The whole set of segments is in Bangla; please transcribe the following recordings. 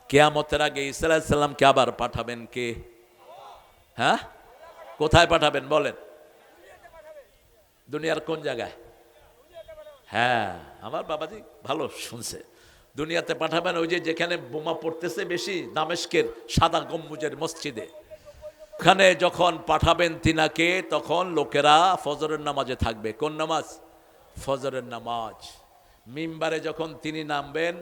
কিয়ামতের আগে ঈসা আলাইহিস সালামকে আবার পাঠাবেন কে? হ্যাঁ, কোথায় পাঠাবেন বলেন? দুনিয়ার কোন জায়গায়? হ্যাঁ, আমার বাবাজি ভালো শুনছে। দুনিয়াতে পাঠাবেন ওই যে যেখানে বোমা পড়তেছে বেশি, দামেস্কের সাদা গম্বুজের মসজিদে। ওখানে যখন পাঠাবেন তিনাকে, তখন লোকেরা ফজরের নামাজে থাকবে। কোন নামাজ? ফজরের নামাজ। মিম্বারে যখন তিনি নামবেন,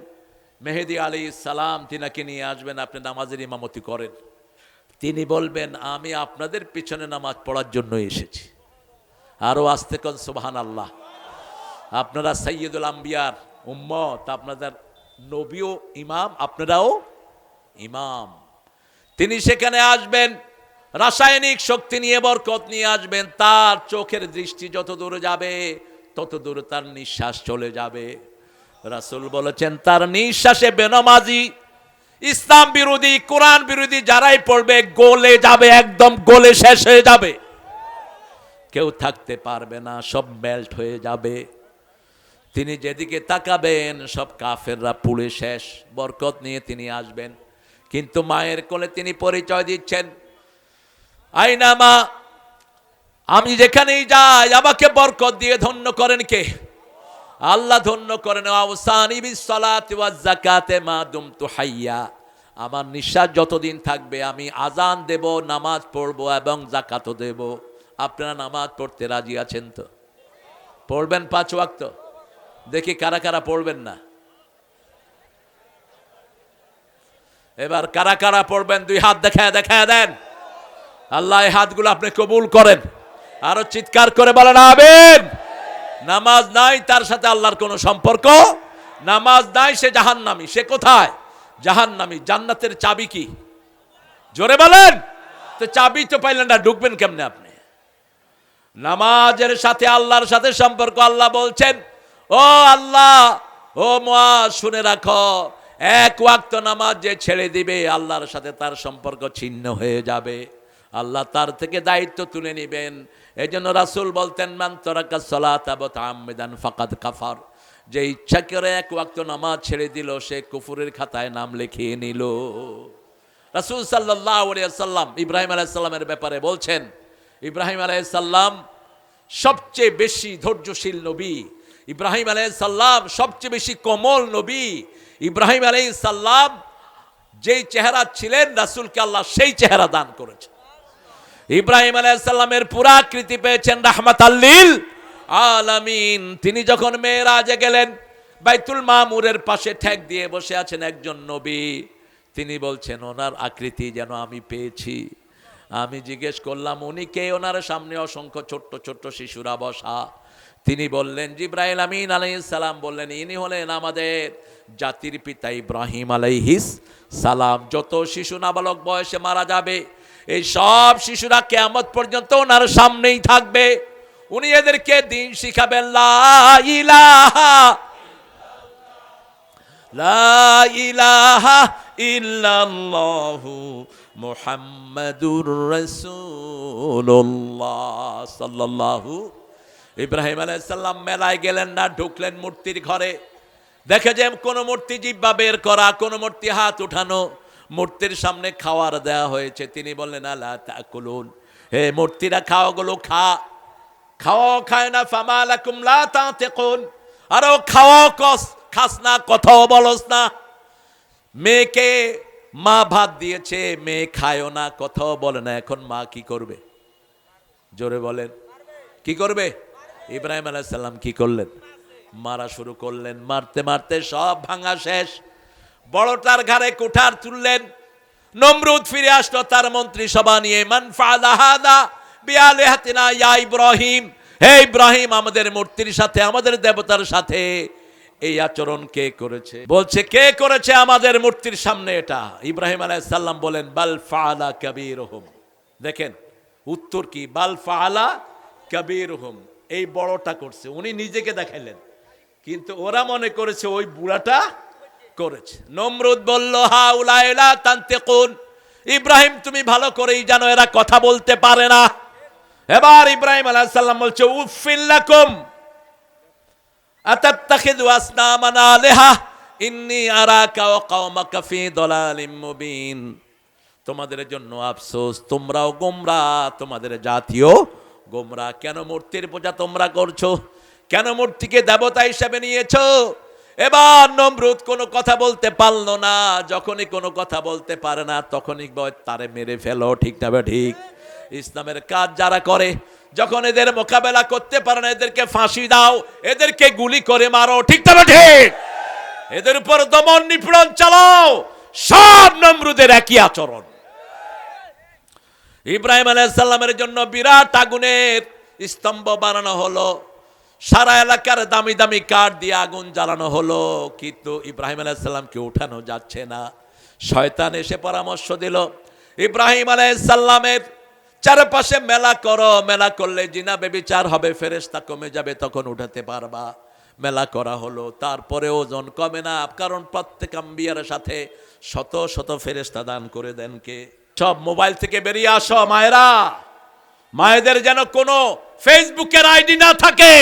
মেহেদী আলাইহিস সালাম তিনাকে নিয়ে আসবেন, আপনি নামাজের ইমামতি করেন। তিনি বলবেন, আমি আপনাদের পিছনে নামাজ পড়ার জন্য এসেছি। আরো আস্তে কোন সুবহানাল্লাহ। আপনারা সাইয়্যিদুল আম্বিয়ার উম্মত, আপনাদের নবীও ইমাম, আপনারাও ইমাম। তিনি সেখানে আসবেন, রাসায়নিক শক্তি নিয়ে, বরকত নিয়ে আসবেন। তার চোখের দৃষ্টি যত দূরে যাবে তত দূরে তার নিঃশ্বাস চলে যাবে। রাসূল বলেছেন, তার নিঃশ্বাসে বেনামাজি, ইসলাম বিরোধী, কোরআন বিরোধী যারাই পড়বে গলে যাবে, একদম গলে শেষ হয়ে যাবে, কেউ থাকতে পারবে না, সব মেল্ট হয়ে যাবে। তিনি যেদিকে তাকাবেন সব কাফেররা পুড়ে শেষ। বরকত নিয়ে তিনি আসবেন, কিন্তু মায়ের কোলে তিনি পরিচয় দিচ্ছেন, আইনামা, আমি যেখানেই যাই আমাকে বরকত দিয়ে ধন্য করেন কে? আল্লাহ ধন্য করেন। আওসানি বিসসালাতি ওয়াজ যাকাতে মা দুমতু হাইয়া, আমার নিঃশ্বাস যতদিন থাকবে আমি আজান দেব, নামাজ পড়ব এবং যাকাতও দেব। আপনারা নামাজ পড়তে রাজি আছেন তো? পড়বেন 5 ওয়াক্ত? দেখি কারা কারা পড়বেন না। এবার কারা কারা পড়বেন 2 হাত দেখায় দেন। আল্লাহ এই হাতগুলো আপনি কবুল করেন। আরো চিৎকার করে বলেন আমিন। নামাজ নাই তার সাথে আল্লাহর কোনো সম্পর্ক, নামাজ নাই সে জাহান্নামী। সে কোথায়? জাহান্নামী। জান্নাতের চাবি কি? জোরে বলেন। তো চাবি তো পাইলেন না, ঢুকবেন কেমনে আপনি? নামাজের সাথে আল্লাহর সাথে সম্পর্ক। আল্লাহ বলছেন, ও আল্লাহ, ও মুআজ শুনে রাখো, 1 ওয়াক্ত নামাজ যে ছেড়ে দিবে আল্লাহর সাথে তার সম্পর্ক ছিন্ন হয়ে যাবে, আল্লাহ তার থেকে দায়িত্ব তুলে নেবেন। এজন্য রাসূল বলতেন, মান তারাকা সালাতা মুতাআম্মিদান ফাকাদ কাফার, যে ইচ্ছা করে 1 ওয়াক্ত নামাজ ছেড়ে দিল সে কুফরের খাতায় নাম লিখিয়ে নিল। রাসূল সাল্লাল্লাহু আলাইহি ওয়াসাল্লাম ইব্রাহিম আলাইহিস সালামের ব্যাপারে বলছেন, ইব্রাহিম আলাইহিস সালাম সবচেয়ে বেশি ধৈর্যশীল নবী, ইব্রাহিম আলাইহিস সালাম সবচেয়ে বেশি কোমল নবী। ইব্রাহিম আলাইহিস সালাম যেই চেহারা ছিলেন, রাসূলকে আল্লাহ সেই চেহারা দান করেছেন। ইব্রাহিম আলাইহিস সালামের পুরা আকৃতি পেয়েছেন রাহমাতাল লিল আলামিন। তিনি যখন মেরাজে গেলেন, বাইতুল মামুরের পাশে ঠেক দিয়ে বসে আছেন একজন নবী। তিনি বলছেন, ওনার আকৃতি যেন আমি পেয়েছি। আমি জিজ্ঞেস করলাম, উনি কে? ওনার সামনে অসংখ্য ছোট্ট ছোট্ট শিশুরা বসা। তিনি বললেন, জিবরাইল আমিন আলাইহিস সালাম বললেন, ইনি হলেন আমাদের জাতির পিতা ইব্রাহিম আলাইহিস সালাম। যত শিশু নাবালক বয়সে মারা যাবে, এই সব শিশুরা কিয়ামত পর্যন্ত ওনার সামনেই থাকবে। উনি এদেরকে দিন শিখাবেন, লা ইলাহা ইল্লাল্লাহু মুহাম্মাদুর রাসূলুল্লাহ সাল্লাল্লাহু। ইব্রাহিম আলাইহিস সালাম মেলায় গেলেন না, ঢুকলেন মূর্তির ঘরে। দেখে যে কোন মূর্তি জিহ্বা বের করা, কোন মূর্তি হাত উঠানো, মূর্তির সামনে খাওয়ার দেয়া হয়েছে। তিনি বললেন, আলা তাকুলুন, হে মূর্তিরা খাও, গুলো খাওয়াও খায় না, ফামা লাকুম লা তাতিকুন, আরো খাওয়াও খাস না, কথাও বলস না। মেয়েকে মা ভাত দিয়েছে, মেয়ে খায়ও না, কথাও বলে না, এখন মা কি করবে? জোরে বলেন, কি করবে? ইব্রাহিম আলাইহিস সালাম কি করলেন? মারা শুরু করলেন। মারতে মারতে সব ভাঙা শেষ। বড়টার ঘাড়ে কুঠার তুললেন। নমরুদ ফিরে আসলো তার মন্ত্রিসভা নিয়ে, মান ফাআলা হাদা বিআলিহাতিনা ইয়া ইব্রাহিম, হে ইব্রাহিম, আমাদের মূর্তির সাথে, আমাদের দেবতার সাথে এই আচরণ কে করেছে? বলছে, কে করেছে আমাদের মূর্তির সামনে এটা? ইব্রাহিম আলাইহিস সালাম বলেন, বাল ফাআলা কাবীরুহুম। দেখেন উত্তর কি, বাল ফাআলা কাবীরুহুম, এই বড়টা করছে। উনি নিজেকে দেখাইলেন, কিন্তু ওরা মনে করেছে ওই বুড়াটা করেছে। নমরুদ বলল, হাউলাই লা তানতিকুন, ইব্রাহিম তুমি ভালো করেই জানো এরা কথা বলতে পারে না। এবার ইব্রাহিম আলাইহিস সালাম বলছে, উফিল লাকুম আতাত্তাখিযু আসনামান আলিহা, ইন্নী আরাকা ওয়া কওমাকা ফী দালালিম মুবিন। তোমাদের জন্য আফসোস, তোমরাও গোমরাহ, তোমাদের জাতীয় গোমরাহ। কেন মূর্তির পূজা তোমরা করছো? কেন মূর্তিকে দেবতা হিসেবে নিয়েছো? এবার নমরুদ কোনো কথা বলতে পারলো না। যখনই কোনো কথা বলতে পারে না তখনই তারে মেরে ফেলো, ঠিক না ঠিক? ইসলামের কাজ যারা করে, যখন এদের মোকাবেলা করতে পারে না এদেরকে ফাঁসি দাও, এদেরকে গুলি করে মারো, ঠিক না ঠিক? এদের উপর দমন নিপীড়ন চালাও। সব নমরুদের একই আচরণ। ইব্রাহিম আলাইহিস সালামের জন্য বিরাট আগুনের স্তম্ভ বানানো হলো, সারা এলাকার দামি দামি কাঠ দিয়ে আগুন জ্বালানো হলো, কিন্তু ইব্রাহিম আলাইহিস সালামকে উঠানো যাচ্ছে না। শয়তান এসে পরামর্শ দিল, ইব্রাহিম আলাইহিস সালামের চারপাশে মেলা করো, মেলা করলে জিনা ব্যভিচার হবে, ফেরেশতা কমে যাবে, তখন উঠাতে পারবা। মেলা করা হলো, তারপরে ওজন কমে না, কারণ প্রত্যেক আম্বিয়ার সাথে শত শত ফেরেশতা দান করে দেন কে? সব মোবাইল থেকে বেরিয়ে আসো মায়েরা। মায়েদের যেন কোনো ফেসবুকের আইডি না থাকে।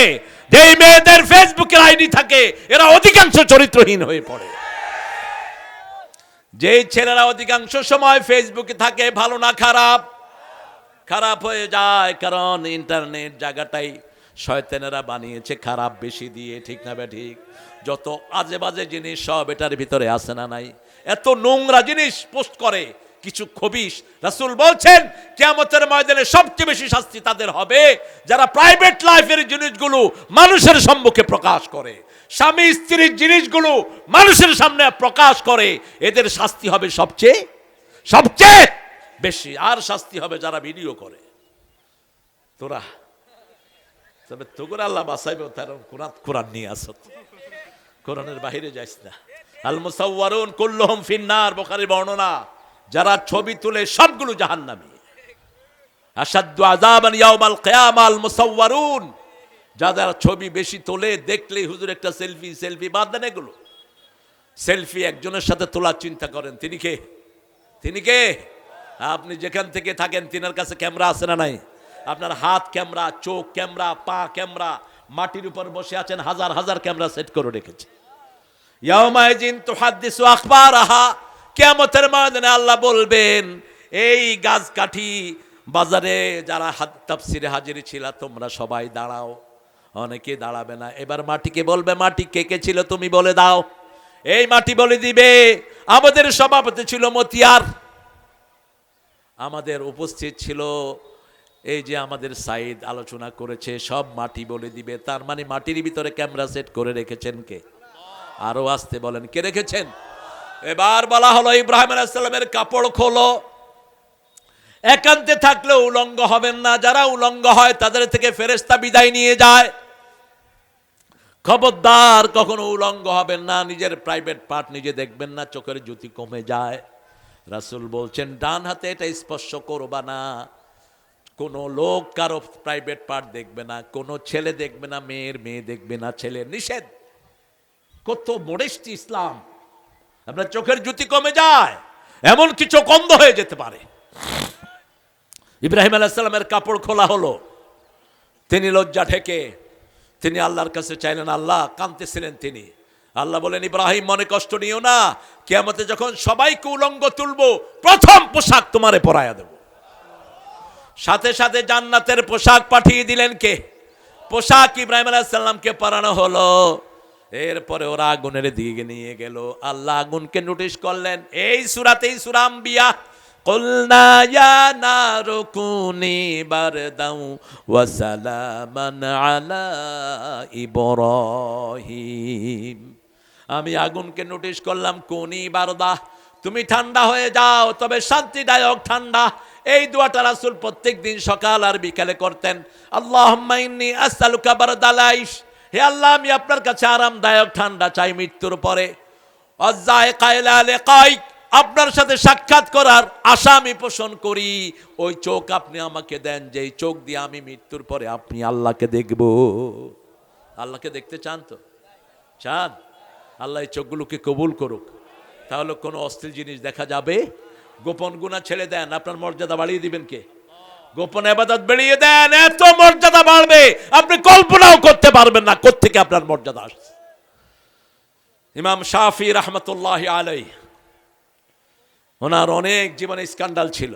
যেই মেয়েদের ফেসবুকের আইডি থাকে এরা অধিকাংশ চরিত্রহীন হয়ে পড়ে। যেই ছেলেরা অধিকাংশ সময় ফেসবুকে থাকে, ভালো না খারাপ? খারাপ হয়ে যায়, কারণ ইন্টারনেট জায়গাটাই শয়তানেরা বানিয়েছে খারাপ বেশি দিয়ে, ঠিক না ঠিক? যত আজে বাজে জিনিস সব এটার ভিতরে আছে না নাই? এত নোংরা জিনিস পোস্ট করে কিছু খবিশ। রাসূল বলছেন কিয়ামতের ময়দানে সবচেয়ে বেশি শাস্তি তাদের হবে যারা প্রাইভেট লাইফের জিনিসগুলো মানুষের সম্মুখে প্রকাশ করে, স্বামী স্ত্রীর জিনিসগুলো মানুষের সামনে প্রকাশ করে। এদের শাস্তি হবে সবচেয়ে সবচেয়ে বেশি। আর শাস্তি হবে যারা ভিডিও করে। তোরা তবে তোর আল্লাহ বাঁচাইবে, তার কোরআন নিয়ে আসত, কোরআনের বাহিরে যাইস না। আল মুসাওয়ারুন কুল্লুহুম ফিন্নার, বুখারীর বর্ণনা। যারা ছবি তুলে সবগুলো জাহান্নামী। আশাদ্দু আযাবান ইয়াউমাল কিয়ামা আল মুসাওয়ারুন, যারা ছবি বেশি তোলে, দেখলেই হুজুর একটা সেলফি বাদ দেন। এগুলো সেলফি একজনের সাথে তোলার চিন্তা করেন, তিনি কে? তিনি কে? আপনি যেখান থেকে থাকেন তিনার কাছে ক্যামেরা আছে না নাই? আপনার হাত ক্যামেরা, চোখ ক্যামেরা, পা ক্যামেরা, মাটির উপর বসে আছেন, হাজার হাজার ক্যামেরা সেট করে রেখেছে। ইয়াউমাইজিন তুহাদ্দিসু আখবারাহা, কিয়ামতের ময়দানে আল্লাহ বলবেন, এই গাছ কাঠি বাজারে যারা তাফসিরে হাজির ছিল তোমরা সবাই দাঁড়াও। অনেকে দাঁড়াবে না। এবার মাটিকে বলবে, মাটি কে কে ছিল তুমি বলে দাও। এই মাটি বলে দিবে, আমাদের সভাপতি ছিল মতিয়ার, আমাদের উপস্থিত ছিল এই যে আমাদের সাইদ আলোচনা করেছে, সব মাটি বলে দিবে। তার মানে মাটির ভিতরে ক্যামেরা সেট করে রেখেছেন কে? আরো আসতে বলেন, কে রেখেছেন? এবার বলা হলো ইব্রাহিম আলাইহিস সালামের কাপড় খোলো। একান্তে থাকলে উলঙ্গ হবেন না, যারা উলঙ্গ হয় তাদের থেকে ফেরেশতা বিদায় নিয়ে যায়। খবরদার কখনো উলঙ্গ হবেন না, নিজের প্রাইভেট পার্ট নিজে দেখবেন না, চোখের জ্যোতি কমে যায়। রাসূল বলছেন ডান হাতে এটা স্পর্শ করবা না, কোনো লোক কারো প্রাইভেট পার্ট দেখবে না, কোনো ছেলে দেখবে না, মেয়ে দেখবে না, ছেলের নিষেধ। কত মডেস্টি ইসলাম! আপনার চোখের জ্যোতি কমে যায়, এমন কিছু অন্ধ হয়ে যেতে পারে। ইব্রাহিম আলাইহিস সালামের কাপড় খোলা হলো, তিনি লজ্জা ঢেকে তিনি আল্লাহর কাছে চাইলেন, আল্লাহ কাঁদতেছিলেন তিনি। আল্লাহ বলেন, ইব্রাহিম মনে কষ্ট নিও না, কিয়ামতে যখন সবাইকে উলঙ্গ তুলবো প্রথম পোশাক তোমারে পরাইয়া দেব। সাথে সাথে জান্নাতের পোশাক পাঠিয়ে দিলেন কে? পোশাক ইব্রাহিম আলাইহিস সালামকে পরানো হলো। এরপরে ওরা আগুনের দিকে নিয়ে গেল। আল্লাহ আগুনকে নোটিশ করলেন এই সূরাতেই, সূরা আম্বিয়া, কুলনা ইয়া নারু কুনি বারদাও ওয়া সালামান আলা ইব্রাহিম। আমি আগুনকে নোটিশ করলাম, কুনি বারদা, তুমি ঠান্ডা হয়ে যাও, তবে শান্তিদায়ক ঠান্ডা। এই দোয়াটা রাসূল প্রত্যেক দিন সকাল আর বিকালে করতেন। আল্লাহুম্মা ইন্নী আসআলুকা বারদাল আইশ, হে আল্লাহ আমি আপনার কাছে আরামদায়ক ঠান্ডা চাই মৃত্যুর পরে। অযায়কা ইলা লিকাইক, আপনার সাথে সাক্ষাৎ করার আশা আমি পোষণ করি। ওই চোখ আপনি আমাকে দেন, যেই চোখ দিয়ে আমি মৃত্যুর পরে আপনি আল্লাহকে দেখব। আল্লাহকে দেখতে চান তো? চান? আল্লাহ এই চোখগুলোকে কবুল করুক। তাহলে কোনো অশ্লীল জিনিস দেখা যাবে। গোপন গুনাহ ছেড়ে দেন, আপনার মর্যাদা বাড়িয়ে দিবেন কে? গোপন ইবাদত বেরিয়ে দেন, এত মর্যাদা বাড়বে আপনি কল্পনাও করতে পারবেন না কোত্থেকে আপনার মর্যাদা আসছে। ইমাম শাফি রহমতুল্লাহ আলাই, ওনার অনেক জীবনে স্ক্যান্ডাল ছিল,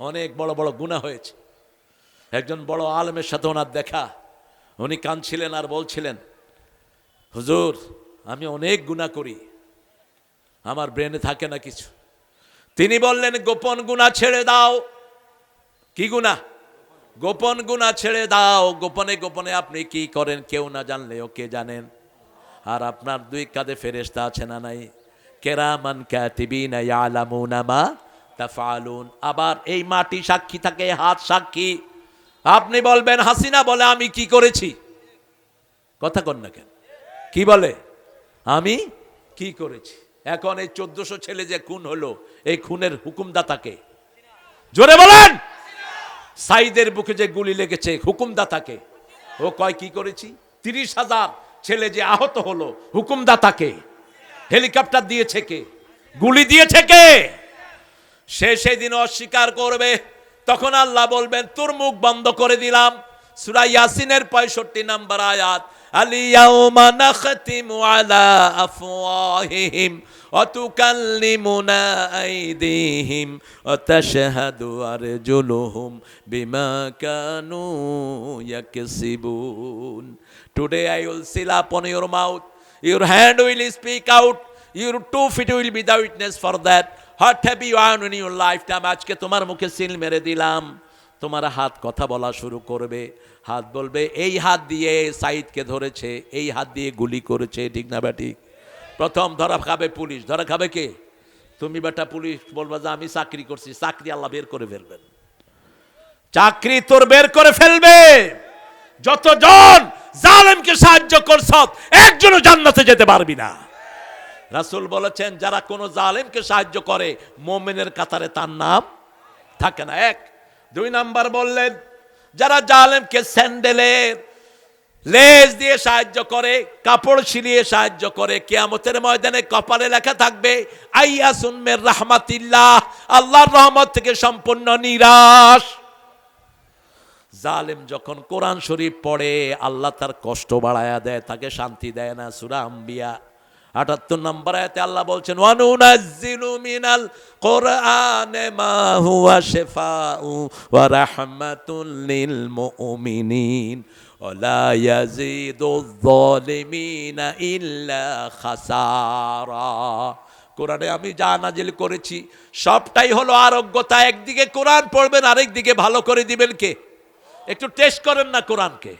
অনেক বড় বড় গুনাহ হয়েছে। একজন বড় আলেমের সাথে ওনার দেখা, উনি কাঁদছিলেন আর বলছিলেন, হুজুর আমি অনেক গুনাহ করি, আমার ব্রেনে থাকে না কিছু। তিনি বললেন, গোপন গুনাহ ছেড়ে দাও। কি গুনাহ? গোপন গুনাহ ছেড়ে দাও। গোপনে গোপনে আপনি কি করেন কেউ না জানলেও কে জানেন? আর আপনার দুই কাঁধে ফেরেশতা আছে না নাই? কেরামান কাতিবিনা ইয়ালামুনা মা তাফআলুন। আবার এই মাটি সাক্ষী থাকে, হাত সাক্ষী। আপনি বলবেন হাসিনা বলে আমি কি করেছি, কথা কন না কেন? কি বলে আমি কি করেছি? এখন এই 1400 ছেলে যে খুন হলো, এই খুনের হুকুমদাতাকে জোরে বলেন। সাইদের বুকে যে গুলি লেগেছে, হুকুমদাতাকে। ও কয় কি করেছি? 30,000 ছেলে যে আহত হলো, হুকুমদাতাকে। হেলিকপ্টার দিয়েছে কে? গুলি দিয়েছে কে? সে সেদিন অস্বীকার করবে, তখন আল্লাহ বলবেন তোর মুখ বন্ধ করে দিলাম। সূরা ইয়াসিনের 65 নম্বর আয়াত, আলিয়াউমা নাখতিমু আলা আফওয়াহিহিম ওয়া তুকাল্লিমুনা আইদিহিম ওয়া তাশহাদু আরজুলুহুম বিমা Kanu ইয়াকসিবুন। Today I will seal upon your mouth, your hand will speak out, your 2 feet will be the witness for that. What have you done in your lifetime? আজকে তোমার মুখে সিল মেরে দিলাম। তোমার হাত কথা বলা শুরু করবে। হাত বলবে এই হাত দিয়ে সাইদকে ধরেছে, এই হাত দিয়ে গুলি করেছে, ঠিক না বেটি? প্রথম ধরা খাবে পুলিশ। ধরা খাবে কে? তুমি বেটা পুলিশ বলবা যে আমি চাকরি করছি, চাকরি আল্লাহ বের করে ফেলবেন। চাকরি তোর বের করে ফেলবে। যতজন জালেমকে সাহায্য করছ, একজনও জান্নাতে যেতে পারবি না। রাসূল বলেছেন যারা কোনো জালেমকে সাহায্য করে, মুমিনের কাতারে তার নাম থাকে না। 1 2 নাম্বার বললেন, যারা জালেমকে স্যান্ডেলের লেজ দিয়ে সাহায্য করে, কাপড় ছিলিয়ে সাহায্য করে, কিয়ামতের ময়দানে কপালে লেখা থাকবে আইয়াসুন মির রাহমাতিল্লাহ, আল্লাহর রহমত থেকে সম্পূর্ণ নিরাশ। জালেম যখন কোরআন শরীফ পড়ে, আল্লাহ তার কষ্ট বাড়ায়া দেয়, তাকে শান্তি দেয় না। সূরা আম্বিয়া 78 নম্বর আয়াতে আল্লাহ বলছেন, ওয়ানুনাজ্জিলু মিনাল কুরআনি মা হুয়া শিফাউ ওয়া রাহমাতুল লিল মুমিনিন ওয়া লা ইয়াজিদুয যালিমিনা ইল্লা খাসারা। কোরআনে আমি যা নাজিল করেছি সবটাই হলো আরোগ্যতা। একদিকে কোরআন পড়বেন, আরেকদিকে ভালো করে দিবেন কে? একটু টেস্ট করেন না কোরআনকে।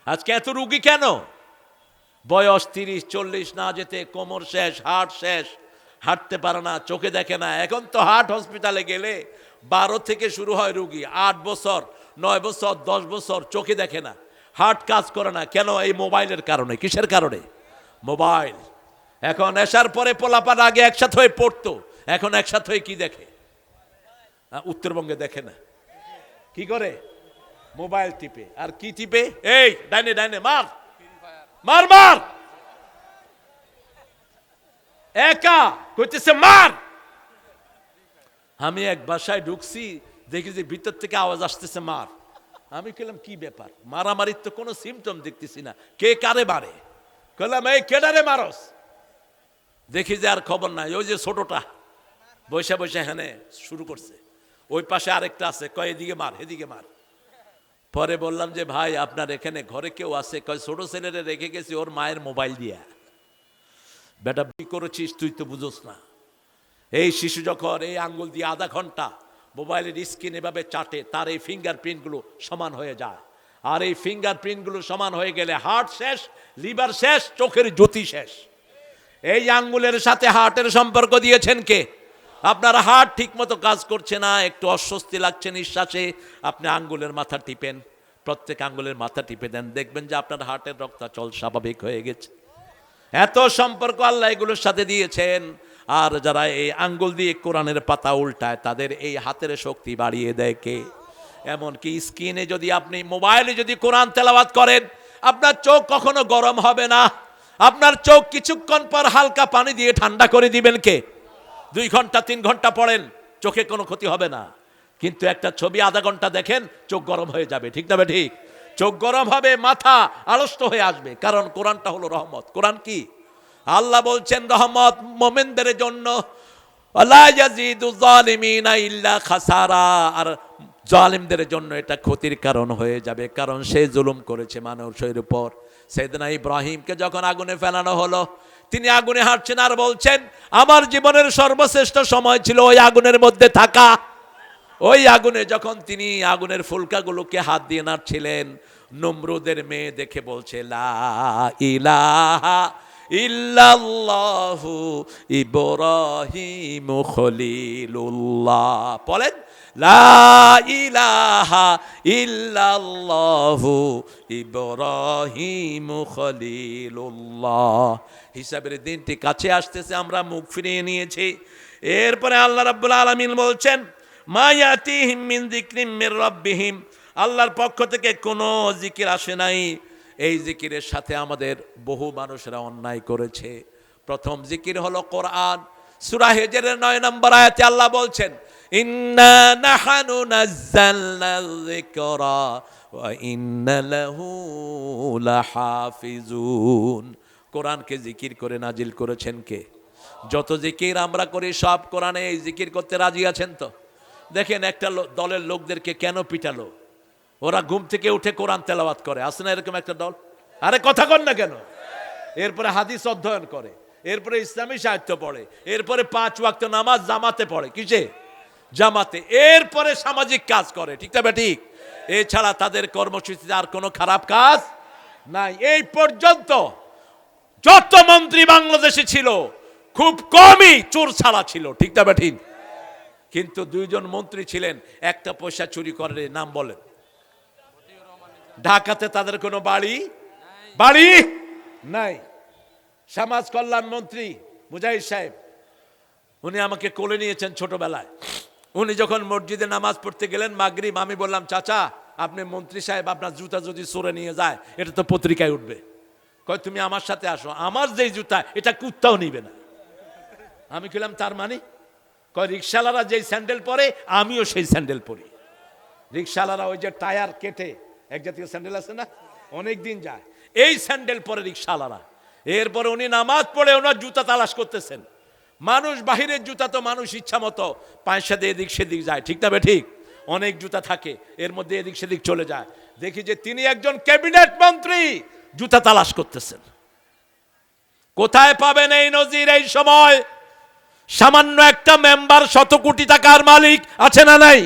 আজকে এত রুগী কেন? বয়স 30-40 না যেতে কোমর শেষ, হার্ট শেষ, হাঁটতে পারে না, চোখে দেখে না। এখন তো হার্ট হসপিটালে গেলে 12 থেকে শুরু হয় রুগী, 8 বছর 9 বছর 10 বছর চোখে দেখে না, হার্ট কাজ করে না। কেন? এই মোবাইলের কারণে। কিসের কারণে? মোবাইল। এখন এসার পরে পোলাপান আগে একসাথে হয়ে পড়তো, এখন একসাথে হয়ে কি দেখে? উত্তরবঙ্গে দেখে না, কি করে? মোবাইল টিপে। আর কি টিপে? এই ডাইনে ডাইনে মার মার মার, একা কইতেছে মার। আমি এক বাসায় ঢুকছি, দেখি যে ভিতর থেকে আওয়াজ আসতেছে মার। আমি কইলাম কি ব্যাপার? মারামারির তো কোনো সিমটম দেখতেছি না, কে কারে মারে? কইলাম এই কেডারে মারস? দেখি যে আর খবর নাই, ওই যে ছোটটা বৈশা বৈশা হেনে শুরু করছে, ওই পাশে আরেকটা আছে, কয় এদিকে মার এদিকে মার। পরে বললাম যে ভাই আপনার এখানে ঘরে কেউ আছে? কয় ছোট ছেলেরে রেখে গেছি ওর মায়ের মোবাইল দিয়া। বেটা কি করেছিস তুই তো বুঝোস না। এই শিশু যখন এই আঙ্গুল দিয়ে আধা ঘন্টা মোবাইলের স্ক্রিন এভাবে চাটে, তার এই ফিঙ্গারপ্রিন্টগুলো সমান হয়ে যায়। আর এই ফিঙ্গারপ্রিন্টগুলো সমান হয়ে গেলে হার্ট শেষ, লিভার শেষ, চোখের জ্যোতি শেষ। এই আঙ্গুলের সাথে হার্টের সম্পর্ক দিয়েছেন কে? আপনার হার্ট ঠিক মতো কাজ করছে না, একটু অস্বস্তি লাগছে নিঃশ্বাসে, আপনি আঙ্গুলের মাথা টিপেন, প্রত্যেক আঙ্গুলের মাথা টিপে দেন, দেখবেন যে আপনার হার্টের রক্তাচল স্বাভাবিক হয়ে গেছে। এত সম্পর্ক আল্লাহ এগুলোর সাথে দিয়েছেন। আর যারা এই আঙ্গুল দিয়ে কোরআনের পাতা উল্টায়, তাদের এই হাতের শক্তি বাড়িয়ে দেয় কে? এমনকি স্ক্রিনে যদি আপনি মোবাইলে যদি কোরআন তেলাওয়াত করেন, আপনার চোখ কখনো গরম হবে না। আপনার চোখ কিছুক্ষণ পর হালকা পানি দিয়ে ঠান্ডা করে দিবেন কে? 2 ঘন্টা 3 ঘন্টা পড়েন, চোখে কোনো ক্ষতি হবে না। কিন্তু একটা ছবি আধা ঘন্টা দেখেন, চোখ গরম হয়ে যাবে, ঠিক না? ঠিক, চোখ গরম হবে, মাথা আড়ষ্ট হয়ে আসবে। কারণ কোরআনটা হলো রহমত। কোরআন কি? আল্লাহ বলছেন রহমত মুমিনদের জন্য, ওয়ালা ইয়াজিদু যালিমিনা ইল্লা খাসারা, আর জালিমদের জন্য এটা ক্ষতির কারণ হয়ে যাবে, কারণ সে জুলুম করেছে মানুষের উপর। সাইয়েদনা ইব্রাহিমকে যখন আগুনে ফেলানো হলো, তিনি আগুনে হাঁটছেন আর বলছেন আমার জীবনের সর্বশ্রেষ্ঠ সময় ছিল ওই আগুনের মধ্যে থাকা। ওই আগুনে যখন তিনি আগুনের ফুলকাগুলোকে হাত দিয়ে নাড়ছিলেন, নমরুদের মেয়ে দেখে বলছে লা ইলাহা ইল্লাল্লাহু ইব্রাহিমু খলিলুল্লাহ। বলেন লা ইলাহা ইল্লাল্লাহু ইব্রাহিমু খলিলুল্লাহ। হিসাবের দিনটি কাছে আসতেছে, আমরা মুখ ফিরিয়ে নিয়েছি। এরপরে আল্লাহ রাব্বুল আলামিন বলছেন মা ইয়াতিহিম মিন যিকরিম মির রাব্বিহিম, আল্লাহর পক্ষ থেকে কোনো জিকির আসে নাই। এই জিকিরের সাথে আমাদের বহু মানুষরা অন্যায় করেছে। প্রথম জিকির হলো কোরআন। সূরা হিজরের 9 নম্বর আয়াতে আল্লাহ বলছেন ইন্না নাহনু নাযালনা যিকরা ওয়া ইন্না লাহু লাহাফিজুন। কোরআনকে জিকির করে নাজিল করেছেন কে? যত জিকির আমরা করি সব কোরআনে এই জিকির করতে রাজি আছেন তো? দেখেন একটা দলের লোকদেরকে কেন পিটালো, ওরা ঘুম থেকে উঠে কোরআন তেলাওয়াত করে, আছে না এরকম একটা দল? আরে কথা কন না কেন? এরপরে হাদিস অধ্যয়ন করে, এরপরে ইসলামী সাহিত্য পড়ে, এরপরে 5 ওয়াক্ত নামাজ জামাতে পড়ে। কিসে? জামাতে। এরপরে সামাজিক কাজ করে, ঠিক না ঠিক? এছাড়া তাদের কর্মসূচিতে আর কোনো খারাপ কাজ নাই। এই পর্যন্ত যত মন্ত্রী বাংলাদেশে ছিল খুব কমই চোর ছাড়া ছিল, ঠিক না ঠিক? কিন্তু 2 জন মন্ত্রী ছিলেন, একটা পয়সা চুরি করে, নাম বলেন। ঢাকাতে তাদের কোনো বাড়ি নাই। সমাজ কল্যাণ মন্ত্রী মুজাহিদ সাহেব, উনি আমাকে কোলে নিয়েছেন ছোটবেলায়। উনি যখন মসজিদে নামাজ পড়তে গেলেন মাগরিব, আমি বললাম চাচা আপনি মন্ত্রী সাহেব, আপনার জুতা যদি চোরে নিয়ে যায় এটা তো পত্রিকায় উঠবে। কয় তুমি আমার সাথে আসো, আমার যেই জুতা এটা কুত্তাও নিবে না। আমি কইলাম তার মানে? কয় রিক্সাওয়ালারা যেই স্যান্ডেল পরে আমিও সেই স্যান্ডেল পরি। রিক্সাওয়ালারা ওই যে টায়ার কেটে এক জাতীয় স্যান্ডেল আছে না, অনেক দিন যায়, এই স্যান্ডেল পরে রিক্সাওয়ালারা। এরপরে উনি নামাজ পড়ে ওনার জুতা তালাশ করতেছেন। মানুষ বাহিরের জুতা তো মানুষ ইচ্ছা মতো পায়ের সাথে এদিক সেদিক যায়, ঠিক না ঠিক? অনেক জুতা থাকে, এর মধ্যে এদিক সেদিক চলে যায়। দেখি যে তিনি একজন ক্যাবিনেট মন্ত্রী জুতা তালাশ করতেছেন। কোথায় পাবেন এই নজির? এই সময় সামান্য একটা মেম্বার 100 কোটি টাকার মালিক, আছে না নাই?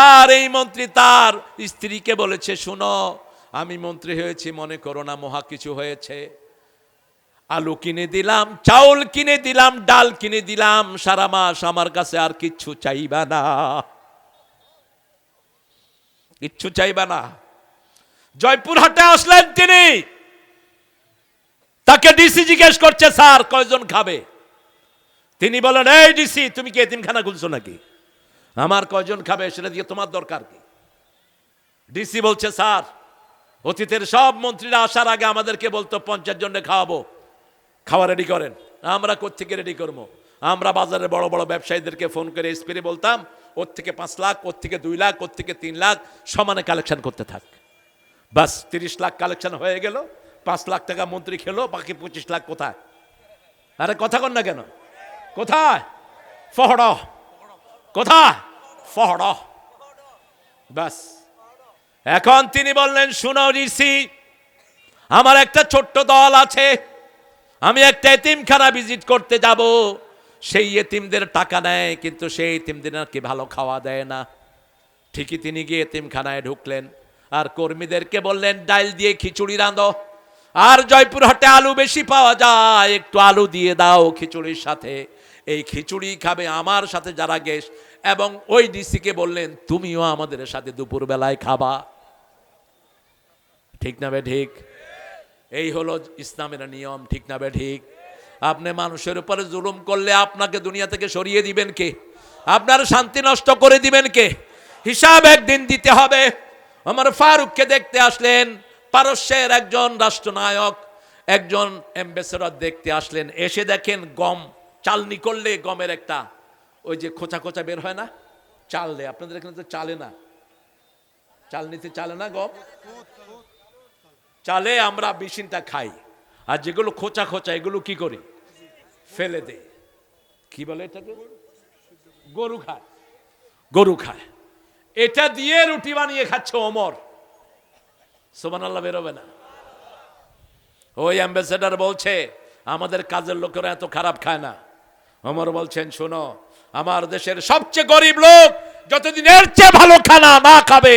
আর এই মন্ত্রী তার স্ত্রীকে বলেছে শুনো আমি মন্ত্রী হয়েছি, মনে করো না মহা কিছু হয়েছে, আলু কিনে দিলাম, চাউল কিনে দিলাম, ডাল কিনে দিলাম, সারা মাস আমার কাছে আর কিচ্ছু চাইবা না, কিচ্ছু চাইবা না। জয়পুরহাটে আসলেন তিনি, তাকে ডিসি জিজ্ঞেস করছে স্যার কয়জন খাবে? তিনি বলেন এই ডিসি তুমি কি এতিমখানা খুলছো নাকি? আমার কয়জন খাবে সেটা দিয়ে তোমার দরকার কি? ডিসি বলছে স্যার অতীতের সব মন্ত্রীরা আসার আগে আমাদেরকে বলতো 50 জনে খাওয়াবো, খাওয়া রেডি করেন। আমরা কোত্থেকে রেডি করবো? আমরা বাজারে বড় বড় ব্যবসায়ীদেরকে ফোন করে স্প্রে বলতাম ওর থেকে 5 লাখ, ওর থেকে 2 লাখ, ওর থেকে 3 লাখ সমানে কালেকশন করতে থাক। বাস 30 লাখ কালেকশন হয়ে গেল, 5 লাখ টাকা মন্ত্রী খেলো, বাকি 25 লাখ কোথায়? আরে কথা কন না কেন? কোথায়? ফহড়, কোথায়? ফহড়। বাস এখন তিনি বললেন শুনো ডিসি, আমার একটা ছোট্ট দল আছে, আমি একটা এতিমখানা ভিজিট করতে যাব। সেই এতিমদের টাকা নেয়, কিন্তু সেই এতিমদের নাকি ভালো খাওয়া দেয় না। ঠিকই তিনি গিয়ে এতিমখানায় ঢুকলেন আর কর্মীদেরকে বললেন ডাল দিয়ে খিচুড়ি রাঁধো, আর জয়পুরহাটে আলু বেশি পাওয়া যায়, একটু আলু দিয়ে দাও খিচুড়ির সাথে। এই খিচুড়ি খাবে আমার সাথে যারা গেস্ট। এবং ওই ডিসিকে বললেন তুমিও আমাদের সাথে দুপুর বেলায় খাবা। ঠিক না বে ঠিক? এই হলো ইসলামের নিয়ম, ঠিক না বে ঠিক? আপনি মানুষের উপরে জুলুম করলে আপনাকে দুনিয়া থেকে সরিয়ে দিবেন কে? আপনার শান্তি নষ্ট করে দিবেন কে? হিসাব একদিন দিতে হবে। আমার ফারুককে দেখতে আসলেন পারস্যের একজন রাষ্ট্রনায়ক, একজন অ্যাম্বাসেডর দেখতে আসলেন। এসে দেখেন গম চালনি করলে গমের একটা ওই যে খোঁচা খোঁচা বের হয় না, চাললে, আপনাদের এখানে তো চালে না, চালনিতে চালে না গম, চালে আমরা মেশিনটা খাই। আর যেগুলো খোঁচা খোঁচা এগুলো কি করি? ফেলে দে। কি বলে এটাকে? গরু খায়, গরু খায়। এটা দিয়ে রুটি বানিয়ে খাচ্ছে ওমর। সুবহানাল্লাহ বেরোবে না? ওই অ্যাম্বাসেডর বলছে আমাদের কাজের লোকেরা এত খারাপ খায় না। ওমর বলছেন শোনো, আমার দেশের সবচেয়ে গরিব লোক যতদিন এর চেয়ে ভালো খানা না খাবে,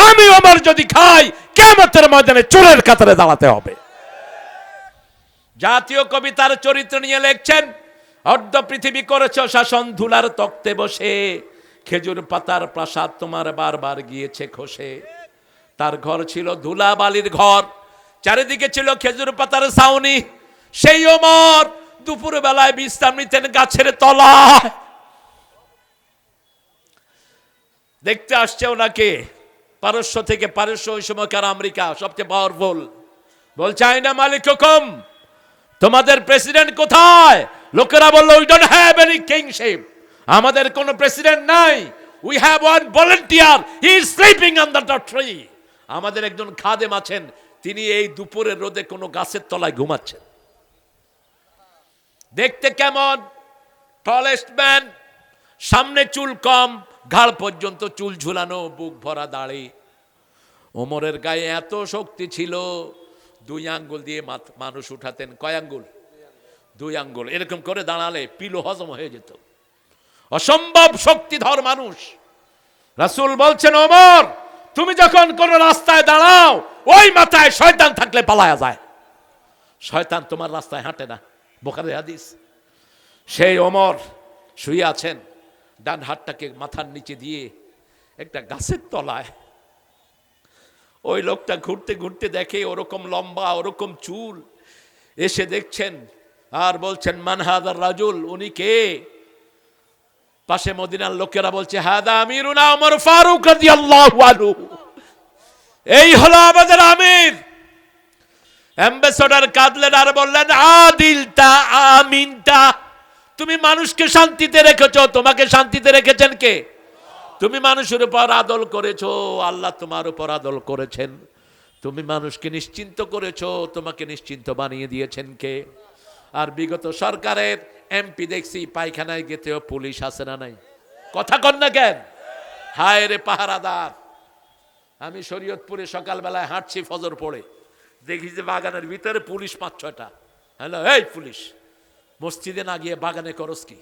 আমি ওমর যদি খাই, কিয়ামতের ময়দানে চোরের কাতারে দাঁড়াতে হবে। জাতীয় কবিতার চরিত্র নিয়ে লিখছেন, অর্ধ পৃথিবী করেছ শাসন ধুলার তক্তে বসে, খেজুর পাতার প্রাসাদ তোমার বারবার গিয়েছে খসে। তার ঘর ছিল ধুলা বালির ঘর, চারিদিকে ছিল খেজুর পাতার ছাউনি। সেই ওমর দুপুর বেলায় বিশ্রাম নিতেন গাছের তলায়। দেখতে আসছে ওনাকে পারস্য থেকে। পারস্য ওই সময়কার আমেরিকা সবচেয়ে পাওয়ারফুল। বলছে আইনা মালিক হুকুম, তোমাদের প্রেসিডেন্ট কোথায়? লোকেরা বলল we don't have any kingship, আমাদের কোনো প্রেসিডেন্ট নাই। We have one volunteer, he is sleeping under the tree. আমাদের একজন খাদেম আছেন, তিনি এই দুপুরের রোদে কোনো গাছের তলায় ঘুমাচ্ছেন। দেখতে কেমন? টলেস্ট ম্যান, সামনে চুল কম, ঘাড় পর্যন্ত চুল ঝুলানো, বুক ভরা দাড়ি। ওমরের গায়ে এত শক্তি ছিল, 2 আঙ্গুল দিয়ে মানুষ উঠাতেন। কয় আঙ্গুল? 2 আঙ্গুল। এরকম করে দাঁড়ালে পিলো হজম হয়ে যেত। অসম্ভব শক্তিধর মানুষ। রাসূল বলছেন ওমর, তুমি যখন কোন রাস্তায় দাঁড়াও, ওই মাথায় শয়তান থাকলে পালায়া যায়। শয়তান তোমার রাস্তায় হাঁটে না, বুখারীর হাদিস। সেই ওমর শুয়ে আছেন, ডান হাতটাকে মাথার নিচে দিয়ে একটা গাছের তলায়। ওই লোকটা ঘুরতে ঘুরতে দেখে ওরকম লম্বা, ওরকম চুল। এসে দেখছেন আর বলছেন মান হাদার রাজুল, উনি কে? পাশে মদিনার লোকেরা বলছে হাদা আমিরুনা ওমর ফারুক রাদিয়াল্লাহু আনহু, এই হলো আমাদের আমির। অ্যাম্বাসেডর কাঁদলেন আর বললেন আদিলতা আমিনতা, তুমি মানুষকে শান্তিতে রেখেছো, তোমাকে শান্তিতে রেখেছেন কে? তুমি মানুষের উপর আদল করেছো, আল্লাহ তোমার উপর আদল করেছেন। তুমি মানুষকে নিশ্চিন্ত করেছো, তোমাকে নিশ্চিন্ত বানিয়ে দিয়েছেন কে? আর বিগত সরকারের এমপি দেখছি পায়খানায় গেতেও পুলিশ আছে না নাই? কথা কন না কেন? হায় রে পাহারাদার। আমি শরীয়তপুরে সকালবেলায় হাঁটছি ফজর পড়ে, দেখি যে বাগানের ভিতরে পুলিশ 5-6টা। হ্যালো, এই পুলিশ, মসজিদে না গিয়ে বাগানে করস কি?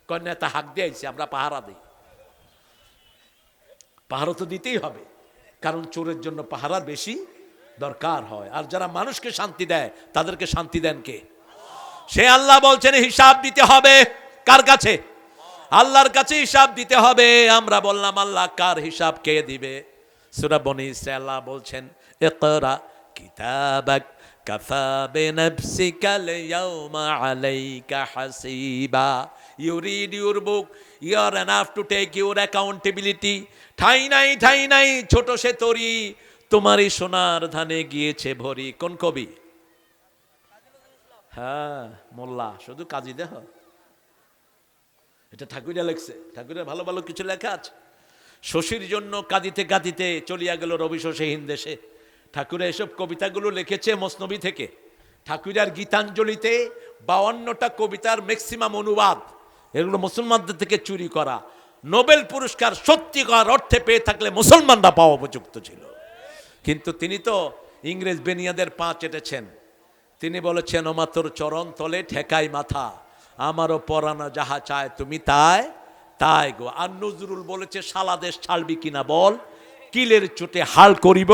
কন্যা তা হাক দিয়েছি, আমরা পাহারা দিই। পাহারা তো দিতেই হবে, কারণ চোরের জন্য পাহারার বেশি দরকার হয়। আর যারা মানুষকে শান্তি দেয়, তাদেরকে শান্তি দেন কে? সে আল্লাহ বলছেন হিসাব দিতে হবে। কার কাছে? আল্লাহর কাছে হিসাব দিতে হবে। আমরা বললাম আল্লাহ কার হিসাব কে দিবে? সূরা বনী ইসরাঈল আল্লাহ বলছেন ইকরা কিতাবাক কাফা বিনাফসিকাল ইয়াউমা আলাইকা হাসিবা। You read your book, you are enough to take your accountability. ঠাই নাই ঠাই নাই ছোট সে তরি, তোমারই সোনার ধানে গিয়েছে ভরি। কোন কবি? হ্যাঁ, মোল্লা, শুধু কাজী দেহ। এটা ঠাকুরিয়া লেখছে। ঠাকুরের ভালো ভালো কিছু লেখা আছে। শশীর জন্য কাঁদিতে কাঁদিতে চলিয়া গেল রবি শশীহীন দেশে। ঠাকুরের এসব কবিতাগুলো লিখেছে মসনবী থেকে। ঠাকুরের গীতাঞ্জলিতে 52টা কবিতার ম্যাক্সিমাম অনুবাদ, এগুলো মুসলমানদের থেকে চুরি করা। নোবেল পুরস্কার সত্যিকার অর্থে পেয়ে থাকলে মুসলমানরা পাওয়া উপযুক্ত ছিল, কিন্তু তিনি তো ইংরেজ বেনিয়াদের পা চেটেছেন। তিনি বলেছেন ওমা তোর চরণ তলে ঠেকাই মাথা, আমারও পরানো যাহা চায় তুমি তাই তাই গো। আর নজরুল বলেছে সালা দেশ ছাড়বি কিনা বল, কিলের চোটে হাল করিব